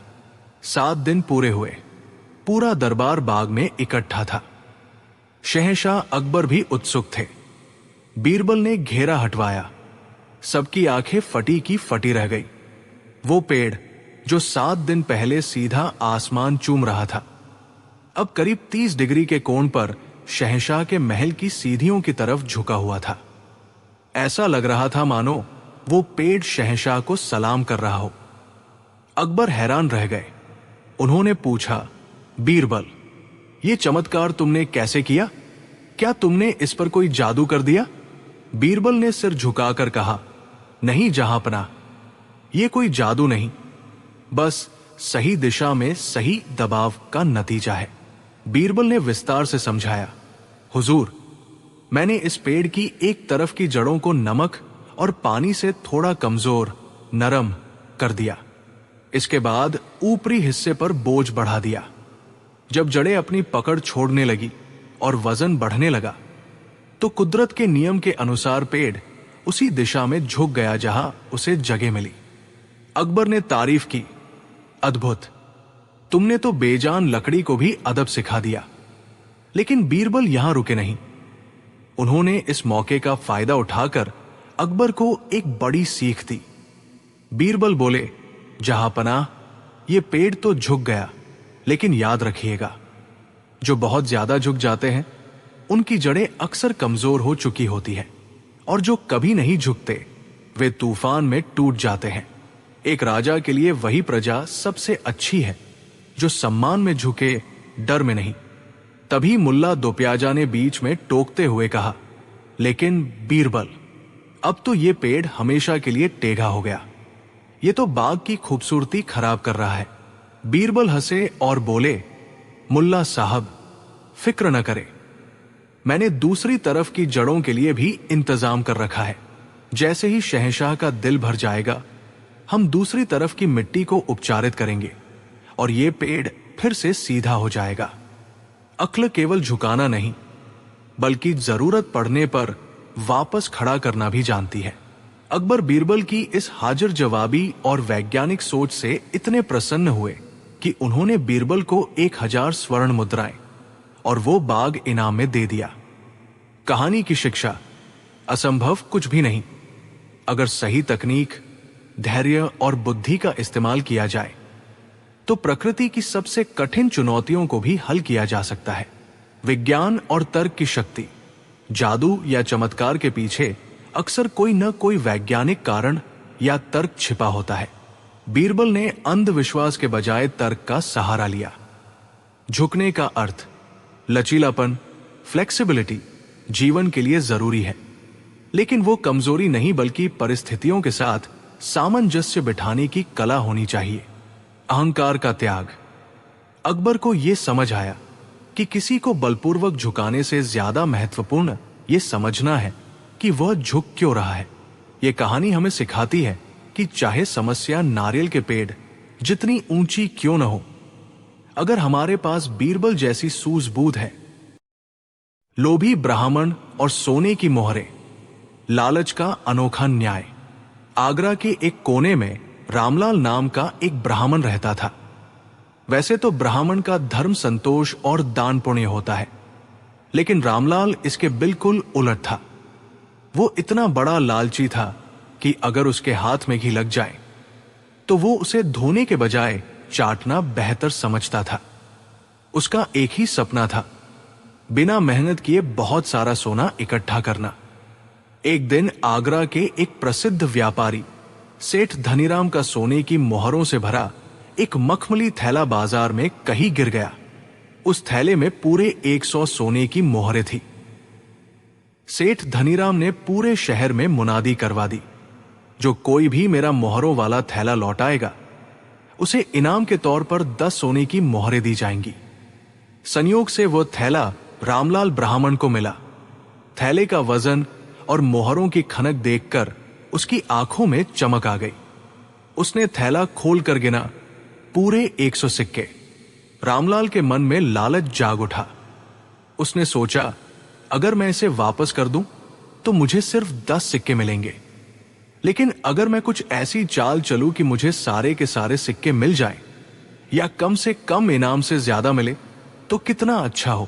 7 दिन पूरे हुए। पूरा दरबार बाग में इकट्ठा था। शहंशाह अकबर भी उत्सुक थे। बीरबल ने घेरा हटवाया। सबकी आंखें फटी की फटी रह गई। वो पेड़ जो 7 दिन पहले सीधा आसमान चूम रहा था, अब करीब 30 डिग्री के कोण पर शहंशाह के महल की सीढ़ियों की तरफ झुका हुआ था। ऐसा लग रहा था मानो वो पेड़ शहंशाह को सलाम कर रहा हो। अकबर हैरान रह गए। उन्होंने पूछा, बीरबल, ये चमत्कार तुमने कैसे किया? क्या तुमने इस पर कोई जादू कर दिया? बीरबल ने सिर झुकाकर कहा, नहीं जहांपनाह, ये कोई जादू नहीं, बस सही दिशा में सही दबाव का नतीजा है। बीरबल ने विस्तार से समझाया, हुजूर, मैंने इस पेड़ की एक तरफ की जड़ों को नमक और पानी से थोड़ा कमजोर, नरम कर दिया। इसके बाद ऊपरी हिस्से पर बोझ बढ़ा दिया। जब जड़ें अपनी पकड़ छोड़ने लगी और वजन बढ़ने लगा, तो कुदरत के नियम के अनुसार पेड़ उसी दिशा में झुक गया जहां उसे जगह मिली। अकबर ने तारीफ की, अद्भुत, तुमने तो बेजान लकड़ी को भी अदब सिखा दिया। लेकिन बीरबल यहां रुके नहीं। उन्होंने इस मौके का फायदा उठाकर अकबर को एक बड़ी सीख दी। बीरबल बोले, जहांपनाह, ये पेड़ तो झुक गया, लेकिन याद रखिएगा, जो बहुत ज्यादा झुक जाते हैं उनकी जड़ें अक्सर कमजोर हो चुकी होती हैं, और जो कभी नहीं झुकते वे तूफान में टूट जाते हैं। एक राजा के लिए वही प्रजा सबसे अच्छी है जो सम्मान में झुके, डर में नहीं। तभी मुल्ला दोप्याजा ने बीच में टोकते हुए कहा, लेकिन बीरबल, अब तो ये पेड़ हमेशा के लिए टेढ़ा हो गया। ये तो बाग की खूबसूरती खराब कर रहा है। बीरबल हंसे और बोले, मुल्ला साहब, फिक्र न करें, मैंने दूसरी तरफ की जड़ों के लिए भी इंतजाम कर रखा है। जैसे ही शहंशाह का दिल भर जाएगा, हम दूसरी तरफ की मिट्टी को उपचारित करेंगे और ये पेड़ फिर से सीधा हो जाएगा। अक्ल केवल झुकाना नहीं, बल्कि जरूरत पड़ने पर वापस खड़ा करना भी जानती है। अकबर बीरबल की इस हाजिर जवाबी और वैज्ञानिक सोच से इतने प्रसन्न हुए कि उन्होंने बीरबल को 1000 स्वर्ण मुद्राएं और वो बाग इनाम में दे दिया। कहानी की शिक्षा, असंभव कुछ भी नहीं। अगर सही तकनीक, धैर्य और बुद्धि का इस्तेमाल किया जाए तो प्रकृति की सबसे कठिन चुनौतियों को भी हल किया जा सकता है। विज्ञान और तर्क की शक्ति, जादू या चमत्कार के पीछे अक्सर कोई न कोई वैज्ञानिक कारण या तर्क छिपा होता है। बीरबल ने अंधविश्वास के बजाय तर्क का सहारा लिया। झुकने का अर्थ, लचीलापन, फ्लेक्सिबिलिटी जीवन के लिए जरूरी है, लेकिन वो कमजोरी नहीं बल्कि परिस्थितियों के साथ सामंजस्य बिठाने की कला होनी चाहिए। अहंकार का त्याग। अकबर को यह समझ आया कि किसी को बलपूर्वक झुकाने से ज्यादा महत्वपूर्ण यह समझना है कि वह झुक क्यों रहा है। यह कहानी हमें सिखाती है कि चाहे समस्या नारियल के पेड़ जितनी ऊंची क्यों न हो, अगर हमारे पास बीरबल जैसी सूझबूझ है। लोभी ब्राह्मण और सोने की मोहरें। लालच का अनोखा न्याय। आगरा के एक कोने में रामलाल नाम का एक ब्राह्मण रहता था। वैसे तो ब्राह्मण का धर्म संतोष और दान पुण्य होता है, लेकिन रामलाल इसके बिल्कुल उलट था। वो इतना बड़ा लालची था कि अगर उसके हाथ में घी लग जाए तो वो उसे धोने के बजाय चाटना बेहतर समझता था। उसका एक ही सपना था, बिना मेहनत किए बहुत सारा सोना इकट्ठा करना। एक दिन आगरा के एक प्रसिद्ध व्यापारी सेठ धनीराम का सोने की मोहरों से भरा एक मखमली थैला बाजार में कहीं गिर गया। उस थैले में पूरे 100 सोने की मोहरें थी। सेठ धनीराम ने पूरे शहर में मुनादी करवा दी, जो कोई भी मेरा मोहरों वाला थैला लौटाएगा उसे इनाम के तौर पर 10 सोने की मोहरें दी जाएंगी। संयोग से वो थैला रामलाल ब्राह्मण को मिला। थैले का वजन और मोहरों की खनक देखकर उसकी आंखों में चमक आ गई। उसने थैला खोलकर गिना, पूरे 100 सिक्के। रामलाल के मन में लालच जाग उठा। उसने सोचा, अगर मैं इसे वापस कर दूं तो मुझे सिर्फ 10 सिक्के मिलेंगे, लेकिन अगर मैं कुछ ऐसी चाल चलूं कि मुझे सारे के सारे सिक्के मिल जाएं, या कम से कम इनाम से ज्यादा मिले तो कितना अच्छा हो।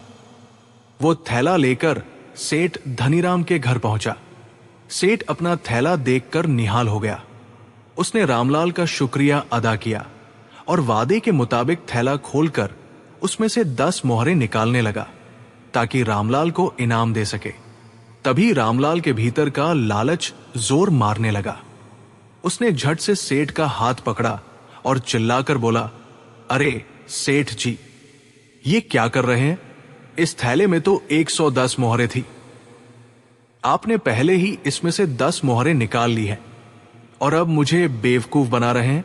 वो थैला लेकर सेठ धनीराम के घर पहुंचा। सेठ अपना थैला देखकर निहाल हो गया। उसने रामलाल का शुक्रिया अदा किया और वादे के मुताबिक थैला खोलकर उसमें से 10 मोहरें निकालने लगा ताकि रामलाल को इनाम दे सके। तभी रामलाल के भीतर का लालच जोर मारने लगा। उसने झट से सेठ का हाथ पकड़ा और चिल्लाकर बोला, अरे सेठ जी, ये क्या कर रहे हैं? इस थैले में तो 110 मोहरें थी। आपने पहले ही इसमें से 10 मोहरें निकाल ली हैं और अब मुझे बेवकूफ बना रहे हैं।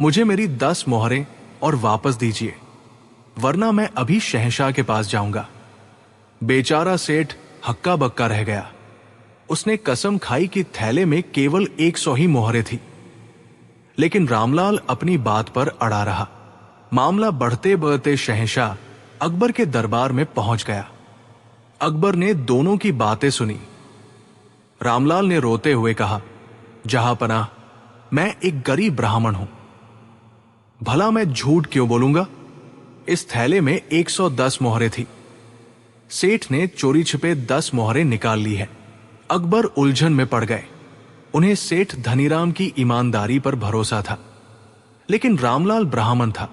मुझे मेरी 10 मोहरें और वापस दीजिए, वरना मैं अभी शहंशाह के पास जाऊंगा। बेचारा सेठ हक्का बक्का रह गया। उसने कसम खाई कि थैले में केवल 100 ही मोहरें थी, लेकिन रामलाल अपनी बात पर अड़ा रहा। मामला बढ़ते बढ़ते शहंशाह अकबर के दरबार में पहुंच गया। अकबर ने दोनों की बातें सुनी। रामलाल ने रोते हुए कहा, जहांपनाह, मैं एक गरीब ब्राह्मण हूं, भला मैं झूठ क्यों बोलूंगा? इस थैले में 110 मोहरें थी। सेठ ने चोरी छिपे 10 मोहरें निकाल ली है। अकबर उलझन में पड़ गए। उन्हें सेठ धनीराम की ईमानदारी पर भरोसा था, लेकिन रामलाल ब्राह्मण था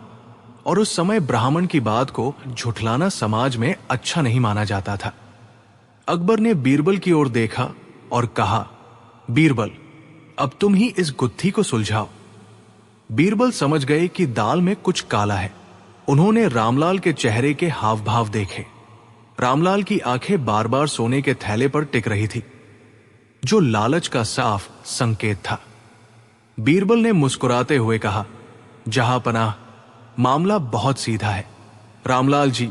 और उस समय ब्राह्मण की बात को झुठलाना समाज में अच्छा नहीं माना जाता था। अकबर ने बीरबल की ओर देखा और कहा, बीरबल, अब तुम ही इस गुत्थी को सुलझाओ। बीरबल समझ गए कि दाल में कुछ काला है। उन्होंने रामलाल के चेहरे के हाव भाव देखे। रामलाल की आंखें बार बार सोने के थैले पर टिक रही थी, जो लालच का साफ संकेत था। बीरबल ने मुस्कुराते हुए कहा, जहांपनाह, मामला बहुत सीधा है। रामलाल जी,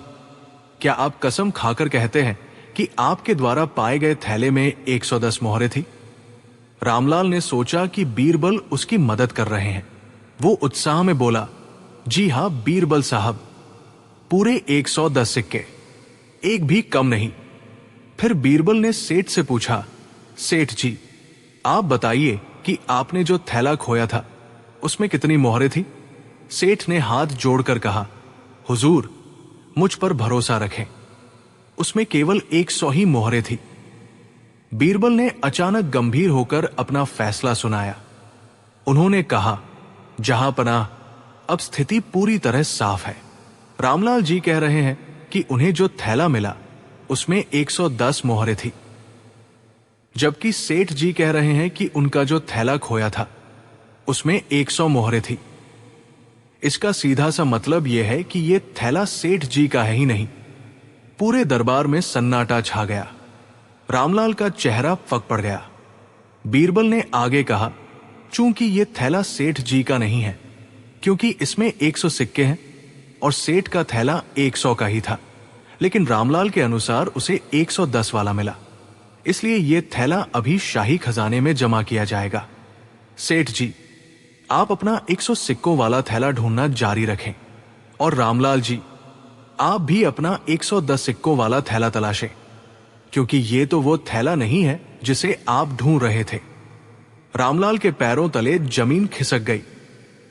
क्या आप कसम खाकर कहते हैं कि आपके द्वारा पाए गए थैले में 110 मोहरें थी? रामलाल ने सोचा कि बीरबल उसकी मदद कर रहे हैं। वो उत्साह में बोला, जी हां बीरबल साहब, पूरे 110 सिक्के, एक भी कम नहीं। फिर बीरबल ने सेठ से पूछा, सेठ जी, आप बताइए कि आपने जो थैला खोया था उसमें कितनी मोहरें थी? सेठ ने हाथ जोड़कर कहा, हुजूर, मुझ पर भरोसा रखें, उसमें केवल 100 ही मोहरें थी। बीरबल ने अचानक गंभीर होकर अपना फैसला सुनाया। उन्होंने कहा, जहां पनाह, अब स्थिति पूरी तरह साफ है। रामलाल जी कह रहे हैं कि उन्हें जो थैला मिला उसमें 110 मोहरें थी, जबकि सेठ जी कह रहे हैं कि उनका जो थैला खोया था उसमें 100 मोहरें थी। इसका सीधा सा मतलब यह है कि यह थैला सेठ जी का है ही नहीं। पूरे दरबार में सन्नाटा छा गया। रामलाल का चेहरा फक पड़ गया। बीरबल ने आगे कहा, चूंकि यह थैला सेठ जी का नहीं है, क्योंकि इसमें 100 सिक्के हैं और सेठ का थैला 100 का ही था, लेकिन रामलाल के अनुसार उसे 110 वाला मिला, इसलिए यह थैला अभी शाही खजाने में जमा किया जाएगा। सेठ जी, आप अपना 100 सिक्कों वाला थैला ढूंढना जारी रखें, और रामलाल जी, आप भी अपना 110 सिक्कों वाला थैला तलाशें, क्योंकि ये तो वो थैला नहीं है जिसे आप ढूंढ रहे थे। रामलाल के पैरों तले जमीन खिसक गई।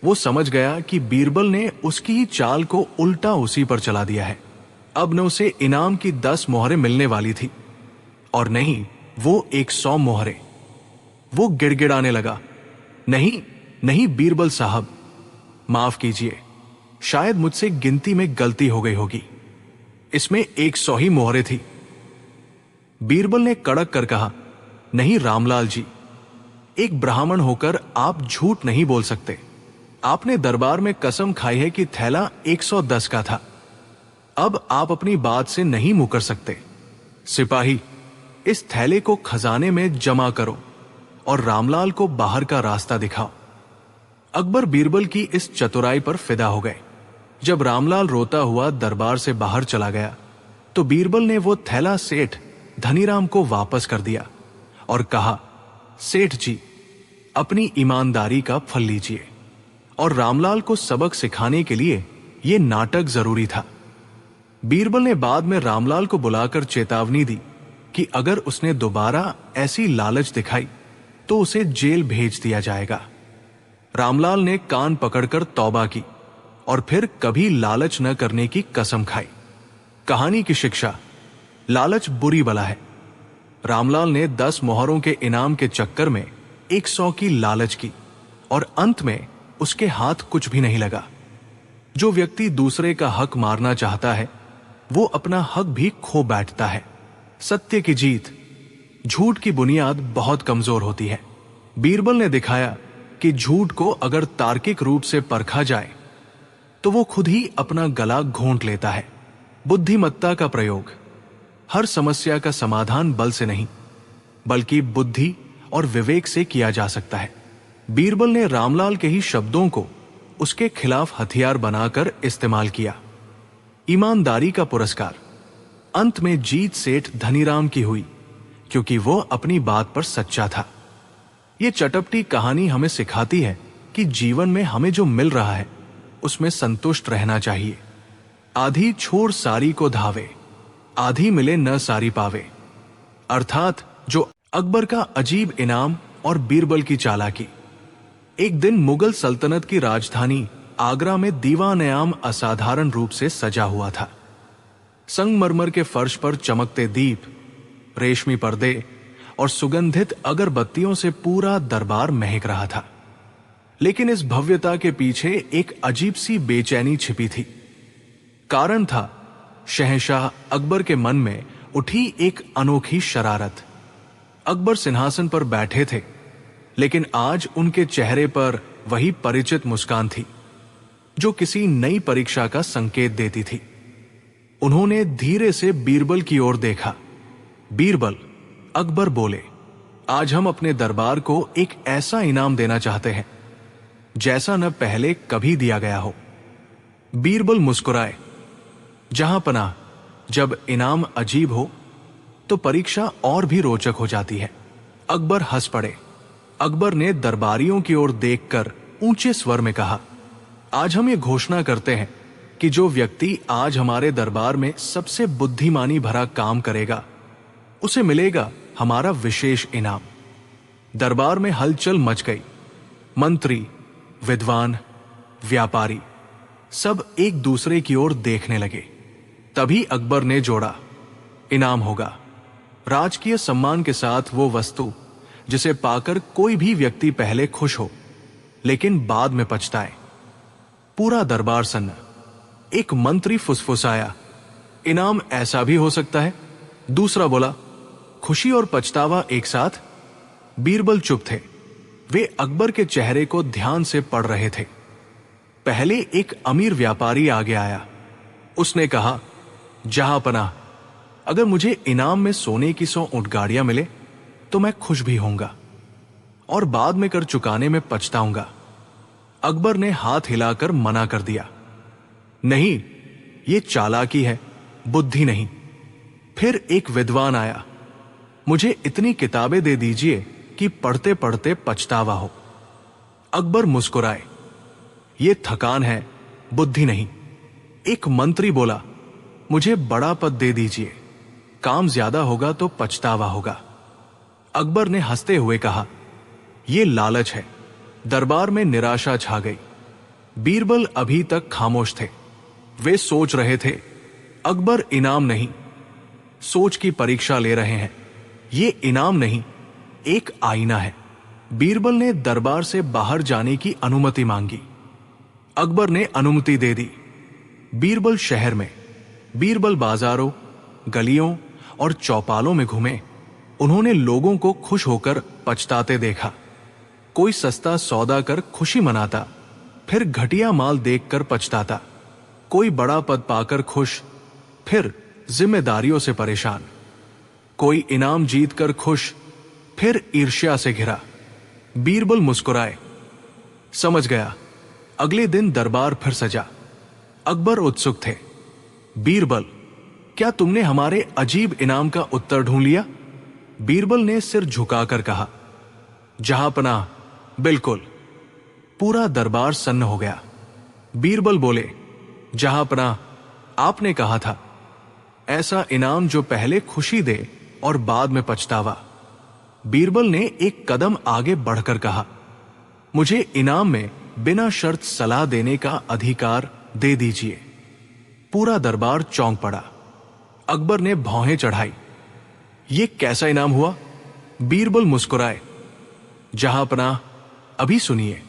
वो समझ गया कि बीरबल ने उसकी ही चाल को उल्टा उसी पर चला दिया है। अब न उसे इनाम की 10 मोहरें मिलने वाली थी, और नहीं वो 100 मोहरें। वो गिड़गिड़ाने लगा, नहीं नहीं बीरबल साहब, माफ कीजिए, शायद मुझसे गिनती में गलती हो गई होगी, इसमें 100 ही मोहरें थी। बीरबल ने कड़क कर कहा, नहीं रामलाल जी, एक ब्राह्मण होकर आप झूठ नहीं बोल सकते। आपने दरबार में कसम खाई है कि थैला 110 का था। अब आप अपनी बात से नहीं मुकर सकते। सिपाही, इस थैले को खजाने में जमा करो और रामलाल को बाहर का रास्ता दिखाओ। अकबर बीरबल की इस चतुराई पर फिदा हो गए। जब रामलाल रोता हुआ दरबार से बाहर चला गया तो बीरबल ने वो थैला सेठ धनीराम को वापस कर दिया और कहा, सेठ जी, अपनी ईमानदारी का फल लीजिए। और रामलाल को सबक सिखाने के लिए यह नाटक जरूरी था। बीरबल ने बाद में रामलाल को बुलाकर चेतावनी दी कि अगर उसने दोबारा ऐसी लालच दिखाई तो उसे जेल भेज दिया जाएगा। रामलाल ने कान पकड़कर तौबा की और फिर कभी लालच न करने की कसम खाई। कहानी की शिक्षा, लालच बुरी बला है। रामलाल ने 10 मोहरों के इनाम के चक्कर में 100 की लालच की और अंत में उसके हाथ कुछ भी नहीं लगा। जो व्यक्ति दूसरे का हक मारना चाहता है वो अपना हक भी खो बैठता है। सत्य की जीत। झूठ की बुनियाद बहुत कमजोर होती है। बीरबल ने दिखाया कि झूठ को अगर तार्किक रूप से परखा जाए तो वो खुद ही अपना गला घोंट लेता है। बुद्धिमत्ता का प्रयोग। हर समस्या का समाधान बल से नहीं बल्कि बुद्धि और विवेक से किया जा सकता है। बीरबल ने रामलाल के ही शब्दों को उसके खिलाफ हथियार बनाकर इस्तेमाल किया। ईमानदारी का पुरस्कार। अंत में जीत सेठ धनीराम की हुई, क्योंकि वो अपनी बात पर सच्चा था। ये चटपटी कहानी हमें सिखाती है कि जीवन में हमें जो मिल रहा है उसमें संतुष्ट रहना चाहिए। आधी छोड़ सारी को धावे, आधी मिले न सारी पावे। अर्थात जो अकबर का अजीब इनाम और बीरबल की चालाकी। एक दिन मुगल सल्तनत की राजधानी आगरा में दीवान-ए-आम असाधारण रूप से सजा हुआ था। संगमरमर के फर्श पर चमकते दीप, रेशमी पर्दे और सुगंधित अगरबत्तियों से पूरा दरबार महक रहा था। लेकिन इस भव्यता के पीछे एक अजीब सी बेचैनी छिपी थी। कारण था शहंशाह अकबर के मन में उठी एक अनोखी शरारत। अकबर सिंहासन पर बैठे थे, लेकिन आज उनके चेहरे पर वही परिचित मुस्कान थी जो किसी नई परीक्षा का संकेत देती थी। उन्होंने धीरे से बीरबल की ओर देखा। बीरबल, अकबर बोले, आज हम अपने दरबार को एक ऐसा इनाम देना चाहते हैं जैसा न पहले कभी दिया गया हो। बीरबल मुस्कुराए। जहां पनाह, जब इनाम अजीब हो तो परीक्षा और भी रोचक हो जाती है। अकबर हंस पड़े। अकबर ने दरबारियों की ओर देखकर ऊंचे स्वर में कहा, आज हम ये घोषणा करते हैं कि जो व्यक्ति आज हमारे दरबार में सबसे बुद्धिमानी भरा काम करेगा उसे मिलेगा हमारा विशेष इनाम। दरबार में हलचल मच गई। मंत्री, विद्वान, व्यापारी सब एक दूसरे की ओर देखने लगे। तभी अकबर ने जोड़ा, इनाम होगा राजकीय सम्मान के साथ वो वस्तु जिसे पाकर कोई भी व्यक्ति पहले खुश हो। लेकिन बाद में पछताए। पूरा दरबार सन्न। एक मंत्री फुसफुसाया, इनाम ऐसा भी हो सकता है। दूसरा बोला, खुशी और पछतावा एक साथ। बीरबल चुप थे। वे अकबर के चेहरे को ध्यान से पढ़ रहे थे। पहले एक अमीर व्यापारी आगे आया। उसने कहा, जहांपनाह, अगर मुझे इनाम में सोने की 100 ऊंटगाड़ियां मिले तो मैं खुश भी होऊंगा और बाद में कर चुकाने में पछताऊंगा। अकबर ने हाथ हिलाकर मना कर दिया, नहीं, ये चालाकी है, बुद्धि नहीं। फिर एक विद्वान आया, मुझे इतनी किताबें दे दीजिए कि पढ़ते पढ़ते पछतावा हो। अकबर मुस्कुराए, ये थकान है, बुद्धि नहीं। एक मंत्री बोला, मुझे बड़ा पद दे दीजिए, काम ज्यादा होगा तो पछतावा होगा। अकबर ने हंसते हुए कहा, यह लालच है। दरबार में निराशा छा गई। बीरबल अभी तक खामोश थे। वे सोच रहे थे, अकबर इनाम नहीं, सोच की परीक्षा ले रहे हैं। ये इनाम नहीं, एक आईना है। बीरबल ने दरबार से बाहर जाने की अनुमति मांगी। अकबर ने अनुमति दे दी। बीरबल शहर में, बीरबल बाजारों, गलियों और चौपालों में घूमे। उन्होंने लोगों को खुश होकर पछताते देखा। कोई सस्ता सौदा कर खुशी मनाता, फिर घटिया माल देखकर पछताता। कोई बड़ा पद पाकर खुश, फिर जिम्मेदारियों से परेशान। कोई इनाम जीतकर खुश, फिर ईर्ष्या से घिरा। बीरबल मुस्कुराए, समझ गया। अगले दिन दरबार फिर सजा। अकबर उत्सुक थे। बीरबल, क्या तुमने हमारे अजीब इनाम का उत्तर ढूंढ लिया? बीरबल ने सिर झुकाकर कहा, जहांपनाह, बिल्कुल। पूरा दरबार सन्न हो गया। बीरबल बोले, जहांपनाह, आपने कहा था, ऐसा इनाम जो पहले खुशी दे और बाद में पछतावा। बीरबल ने एक कदम आगे बढ़कर कहा, मुझे इनाम में बिना शर्त सलाह देने का अधिकार दे दीजिए। पूरा दरबार चौंक पड़ा। अकबर ने भौहें चढ़ाई, यह कैसा इनाम हुआ? बीरबल मुस्कुराए, जहांपनाह, अभी सुनिए।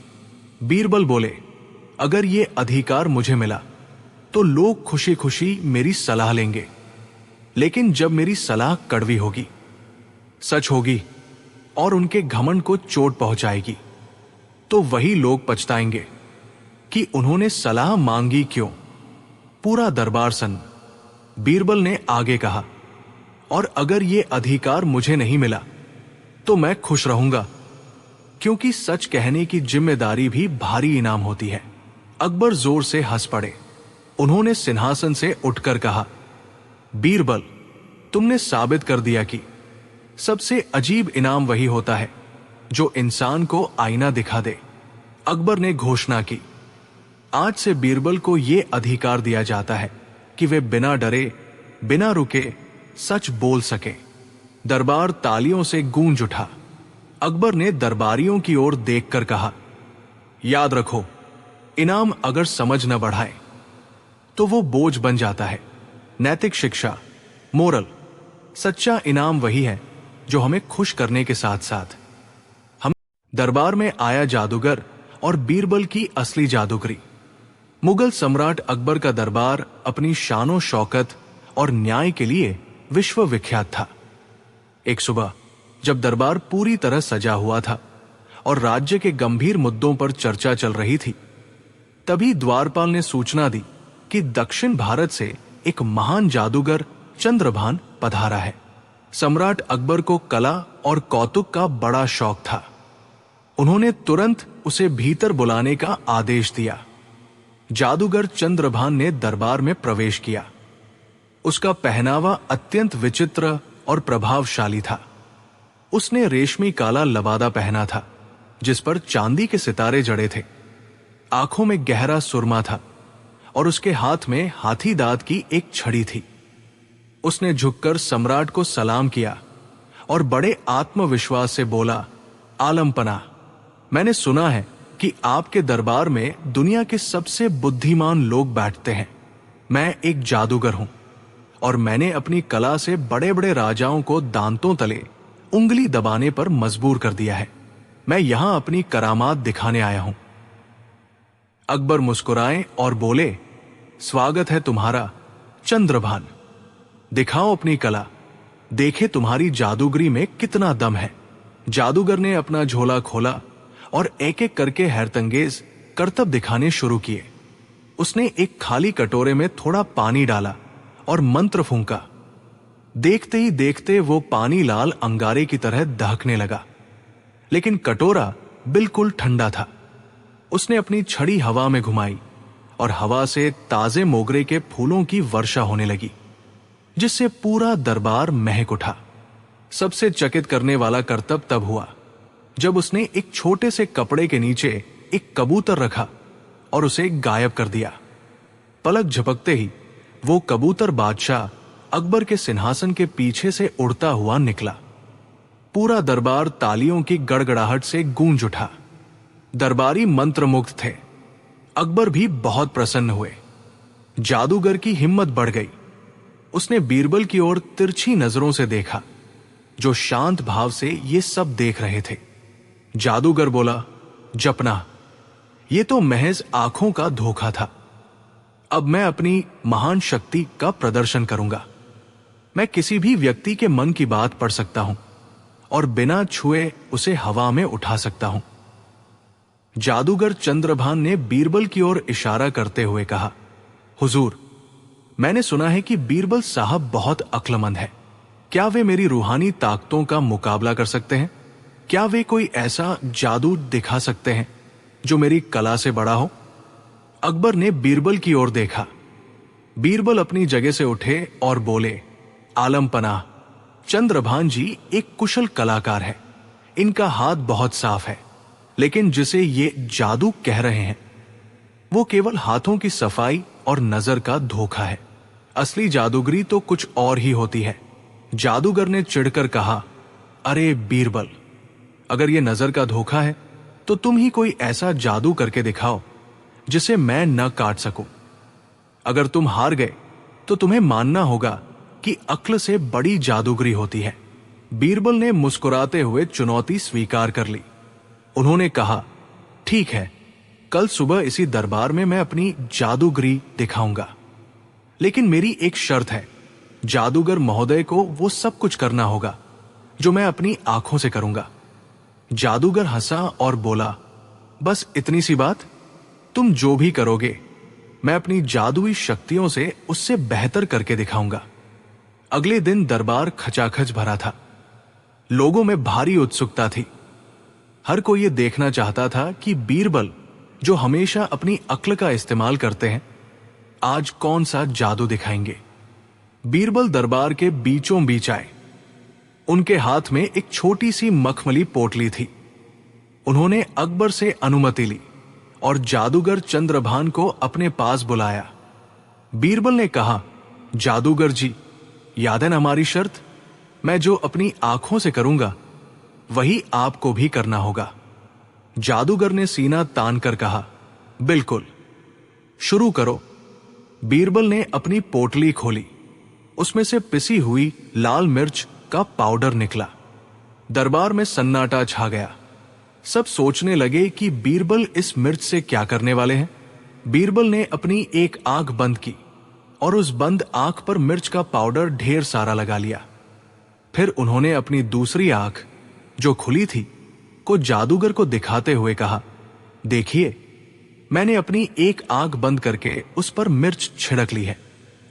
बीरबल बोले, अगर यह अधिकार मुझे मिला तो लोग खुशी खुशी मेरी सलाह लेंगे, लेकिन जब मेरी सलाह कड़वी होगी, सच होगी और उनके घमंड को चोट पहुंचाएगी, तो वही लोग पछताएंगे कि उन्होंने सलाह मांगी क्यों। पूरा दरबार सन्न। बीरबल ने आगे कहा, और अगर यह अधिकार मुझे नहीं मिला तो मैं खुश रहूंगा, क्योंकि सच कहने की जिम्मेदारी भी भारी इनाम होती है। अकबर जोर से हंस पड़े। उन्होंने सिंहासन से उठकर कहा, बीरबल, तुमने साबित कर दिया कि सबसे अजीब इनाम वही होता है जो इंसान को आईना दिखा दे। अकबर ने घोषणा की, आज से बीरबल को यह अधिकार दिया जाता है कि वे बिना डरे, बिना रुके सच बोल सके। दरबार तालियों से गूंज उठा। अकबर ने दरबारियों की ओर देखकर कहा, याद रखो, इनाम अगर समझ न बढ़ाए तो वो बोझ बन जाता है। नैतिक शिक्षा, मोरल, सच्चा इनाम वही है जो हमें खुश करने के साथ साथ हम। दरबार में आया जादूगर और बीरबल की असली जादूगरी। मुगल सम्राट अकबर का दरबार अपनी शानो शौकत और न्याय के लिए विश्व विख्यात था। एक सुबह जब दरबार पूरी तरह सजा हुआ था और राज्य के गंभीर मुद्दों पर चर्चा चल रही थी, तभी द्वारपाल ने सूचना दी कि दक्षिण भारत से एक महान जादूगर चंद्रभान पधारा है। सम्राट अकबर को कला और कौतुक का बड़ा शौक था। उन्होंने तुरंत उसे भीतर बुलाने का आदेश दिया। जादूगर चंद्रभान ने दरबार में प्रवेश किया। उसका पहनावा अत्यंत विचित्र और प्रभावशाली था। उसने रेशमी काला लबादा पहना था जिस पर चांदी के सितारे जड़े थे। आंखों में गहरा सुरमा था और उसके हाथ में हाथी दांत की एक छड़ी थी। उसने झुककर सम्राट को सलाम किया और बड़े आत्मविश्वास से बोला, आलमपना, मैंने सुना है कि आपके दरबार में दुनिया के सबसे बुद्धिमान लोग बैठते हैं। मैं एक जादूगर हूं और मैंने अपनी कला से बड़े बड़े राजाओं को दांतों तले उंगली दबाने पर मजबूर कर दिया है। मैं यहां अपनी करामात दिखाने आया हूं। अकबर मुस्कुराए और बोले, स्वागत है तुम्हारा चंद्रभान। दिखाओ अपनी कला, देखे तुम्हारी जादूगरी में कितना दम है। जादूगर ने अपना झोला खोला और एक एक करके हैरतंगेज करतब दिखाने शुरू किए। उसने एक खाली कटोरे में थोड़ा पानी डाला और मंत्र फूंका। देखते ही देखते वो पानी लाल अंगारे की तरह दहकने लगा, लेकिन कटोरा बिल्कुल ठंडा था। उसने अपनी छड़ी हवा में घुमाई और हवा से ताजे मोगरे के फूलों की वर्षा होने लगी, जिससे पूरा दरबार महक उठा। सबसे चकित करने वाला करतब तब हुआ जब उसने एक छोटे से कपड़े के नीचे एक कबूतर रखा और उसे गायब कर दिया। पलक झपकते ही वो कबूतर बादशाह अकबर के सिंहासन के पीछे से उड़ता हुआ निकला। पूरा दरबार तालियों की गड़गड़ाहट से गूंज उठा। दरबारी मंत्रमुग्ध थे। अकबर भी बहुत प्रसन्न हुए। जादूगर की हिम्मत बढ़ गई। उसने बीरबल की ओर तिरछी नजरों से देखा, जो शांत भाव से ये सब देख रहे थे। जादूगर बोला, जपना, ये तो महज आंखों का धोखा था। अब मैं अपनी महान शक्ति का प्रदर्शन करूंगा। मैं किसी भी व्यक्ति के मन की बात पढ़ सकता हूं और बिना छुए उसे हवा में उठा सकता हूं। जादूगर चंद्रभान ने बीरबल की ओर इशारा करते हुए कहा, हुजूर, मैंने सुना है कि बीरबल साहब बहुत अक्लमंद है। क्या वे मेरी रूहानी ताकतों का मुकाबला कर सकते हैं? क्या वे कोई ऐसा जादू दिखा सकते हैं जो मेरी कला से बड़ा हो? अकबर ने बीरबल की ओर देखा। बीरबल अपनी जगह से उठे और बोले, आलम पनाह, चंद्रभान जी एक कुशल कलाकार है। इनका हाथ बहुत साफ है, लेकिन जिसे ये जादू कह रहे हैं वो केवल हाथों की सफाई और नजर का धोखा है। असली जादूगरी तो कुछ और ही होती है। जादूगर ने चिढ़कर कहा, अरे बीरबल, अगर ये नजर का धोखा है तो तुम ही कोई ऐसा जादू करके दिखाओ जिसे मैं न काट सकूं। अगर तुम हार गए तो तुम्हें मानना होगा कि अक्ल से बड़ी जादूगरी होती है। बीरबल ने मुस्कुराते हुए चुनौती स्वीकार कर ली। उन्होंने कहा, ठीक है, कल सुबह इसी दरबार में मैं अपनी जादूगरी दिखाऊंगा, लेकिन मेरी एक शर्त है। जादूगर महोदय को वो सब कुछ करना होगा जो मैं अपनी आंखों से करूंगा। जादूगर हंसा और बोला, बस इतनी सी बात? तुम जो भी करोगे मैं अपनी जादुई शक्तियों से उससे बेहतर करके दिखाऊंगा। अगले दिन दरबार खचाखच भरा था। लोगों में भारी उत्सुकता थी। हर कोई ये देखना चाहता था कि बीरबल, जो हमेशा अपनी अक्ल का इस्तेमाल करते हैं, आज कौन सा जादू दिखाएंगे। बीरबल दरबार के बीचों बीच आए। उनके हाथ में एक छोटी सी मखमली पोटली थी। उन्होंने अकबर से अनुमति ली और जादूगर चंद्रभान को अपने पास बुलाया। बीरबल ने कहा, जादूगर जी, याद है ना हमारी शर्त? मैं जो अपनी आंखों से करूंगा वही आपको भी करना होगा। जादूगर ने सीना तान कर कहा, बिल्कुल, शुरू करो। बीरबल ने अपनी पोटली खोली। उसमें से पिसी हुई लाल मिर्च का पाउडर निकला। दरबार में सन्नाटा छा गया। सब सोचने लगे कि बीरबल इस मिर्च से क्या करने वाले हैं। बीरबल ने अपनी एक आंख बंद की और उस बंद आंख पर मिर्च का पाउडर ढेर सारा लगा लिया। फिर उन्होंने अपनी दूसरी आंख, जो खुली थी, को जादूगर को दिखाते हुए कहा, देखिए, मैंने अपनी एक आंख बंद करके उस पर मिर्च छिड़क ली है।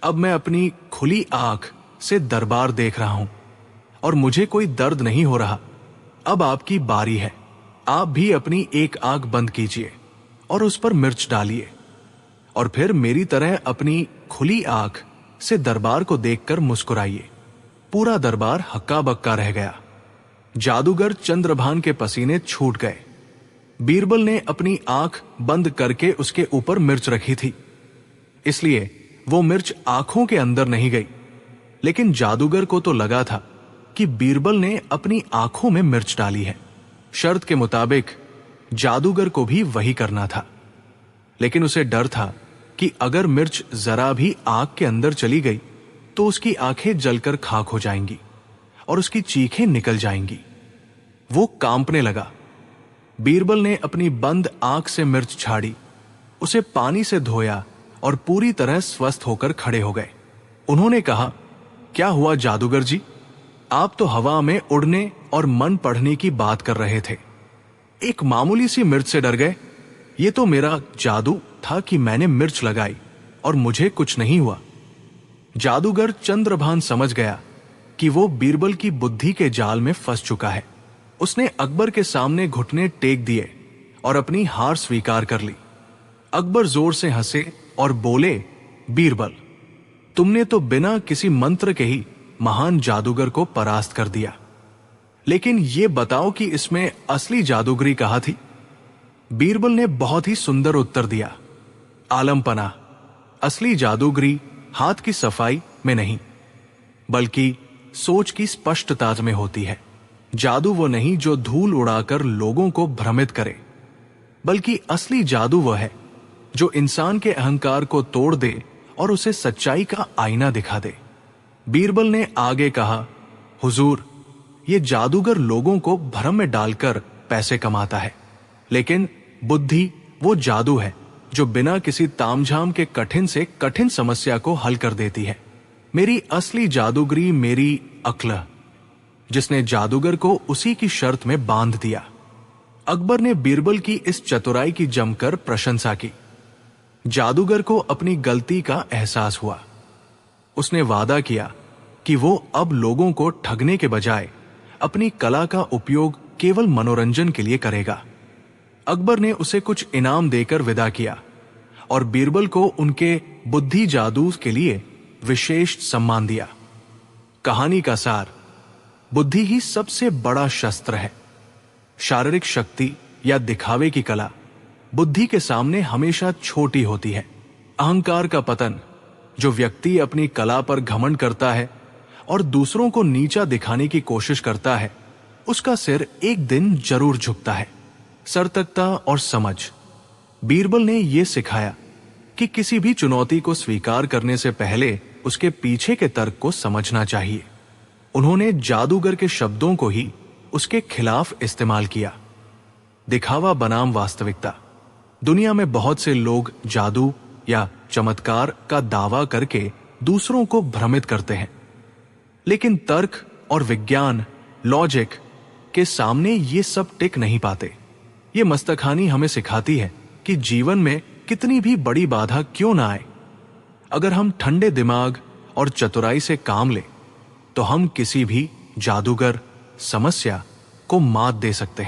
अब मैं अपनी खुली आंख से दरबार देख रहा हूं और मुझे कोई दर्द नहीं हो रहा। अब आपकी बारी है। आप भी अपनी एक आंख बंद कीजिए और उस पर मिर्च डालिए और फिर मेरी तरह अपनी खुली आंख से दरबार को देखकर मुस्कुराइए। पूरा दरबार हक्का बक्का रह गया। जादूगर चंद्रभान के पसीने छूट गए। बीरबल ने अपनी आंख बंद करके उसके ऊपर मिर्च रखी थी, इसलिए वो मिर्च आंखों के अंदर नहीं गई। लेकिन जादूगर को तो लगा था कि बीरबल ने अपनी आंखों में मिर्च डाली है। शर्त के मुताबिक जादूगर को भी वही करना था, लेकिन उसे डर था कि अगर मिर्च जरा भी आंख के अंदर चली गई तो उसकी आंखें जलकर खाक हो जाएंगी और उसकी चीखें निकल जाएंगी। वो कांपने लगा। बीरबल ने अपनी बंद आंख से मिर्च झाड़ी, उसे पानी से धोया और पूरी तरह स्वस्थ होकर खड़े हो गए। उन्होंने कहा, क्या हुआ जादूगर जी? आप तो हवा में उड़ने और मन पढ़ने की बात कर रहे थे, एक मामूली सी मिर्च से डर गए? ये तो मेरा जादू था कि मैंने मिर्च लगाई और मुझे कुछ नहीं हुआ। जादूगर चंद्रभान समझ गया कि वो बीरबल की बुद्धि के जाल में फंस चुका है। उसने अकबर के सामने घुटने टेक दिए और अपनी हार स्वीकार कर ली। अकबर जोर से हंसे और बोले, बीरबल, तुमने तो बिना किसी मंत्र के ही महान जादूगर को परास्त कर दिया, लेकिन ये बताओ कि इसमें असली जादूगरी कहाँ थी? बीरबल ने बहुत ही सुंदर उत्तर दिया, आलमपना। असली जादूगरी हाथ की सफाई में नहीं, बल्कि सोच की स्पष्टता में होती है। जादू वो नहीं जो धूल उड़ाकर लोगों को भ्रमित करे, बल्कि असली जादू वो है जो इंसान के अहंकार को तोड़ दे और उसे सच्चाई का आईना दिखा दे। बीरबल ने आगे कहा, हुजूर, ये जादूगर लोगों को भ्रम में डालकर पैसे कमाता है, लेकिन बुद्धि वो जादू है जो बिना किसी तामझाम के कठिन से कठिन समस्या को हल कर देती है। मेरी असली जादूगरी मेरी अक्ल, जिसने जादूगर को उसी की शर्त में बांध दिया। अकबर ने बीरबल की इस चतुराई की जमकर प्रशंसा की। जादूगर को अपनी गलती का एहसास हुआ। उसने वादा किया कि वो अब लोगों को ठगने के बजाय अपनी कला का उपयोग केवल मनोरंजन के लिए करेगा। अकबर ने उसे कुछ इनाम देकर विदा किया और बीरबल को उनके बुद्धि जादू के लिए विशेष सम्मान दिया। कहानी का सार, बुद्धि ही सबसे बड़ा शस्त्र है। शारीरिक शक्ति या दिखावे की कला बुद्धि के सामने हमेशा छोटी होती है। अहंकार का पतन, जो व्यक्ति अपनी कला पर घमंड करता है और दूसरों को नीचा दिखाने की कोशिश करता है, उसका सिर एक दिन जरूर झुकता है। सर्तकता और समझ, बीरबल ने यह सिखाया कि किसी भी चुनौती को स्वीकार करने से पहले उसके पीछे के तर्क को समझना चाहिए। उन्होंने जादूगर के शब्दों को ही उसके खिलाफ इस्तेमाल किया। दिखावा बनाम वास्तविकता। दुनिया में बहुत से लोग जादू या चमत्कार का दावा करके दूसरों को भ्रमित करते हैं, लेकिन तर्क और विज्ञान, लॉजिक के सामने ये सब टिक नहीं पाते। ये मस्तकहानी हमें सिखाती है कि जीवन में कितनी भी बड़ी बाधा क्यों ना आए, अगर हम ठंडे दिमाग और चतुराई से काम लें तो हम किसी भी जादूगर समस्या को मात दे सकते हैं।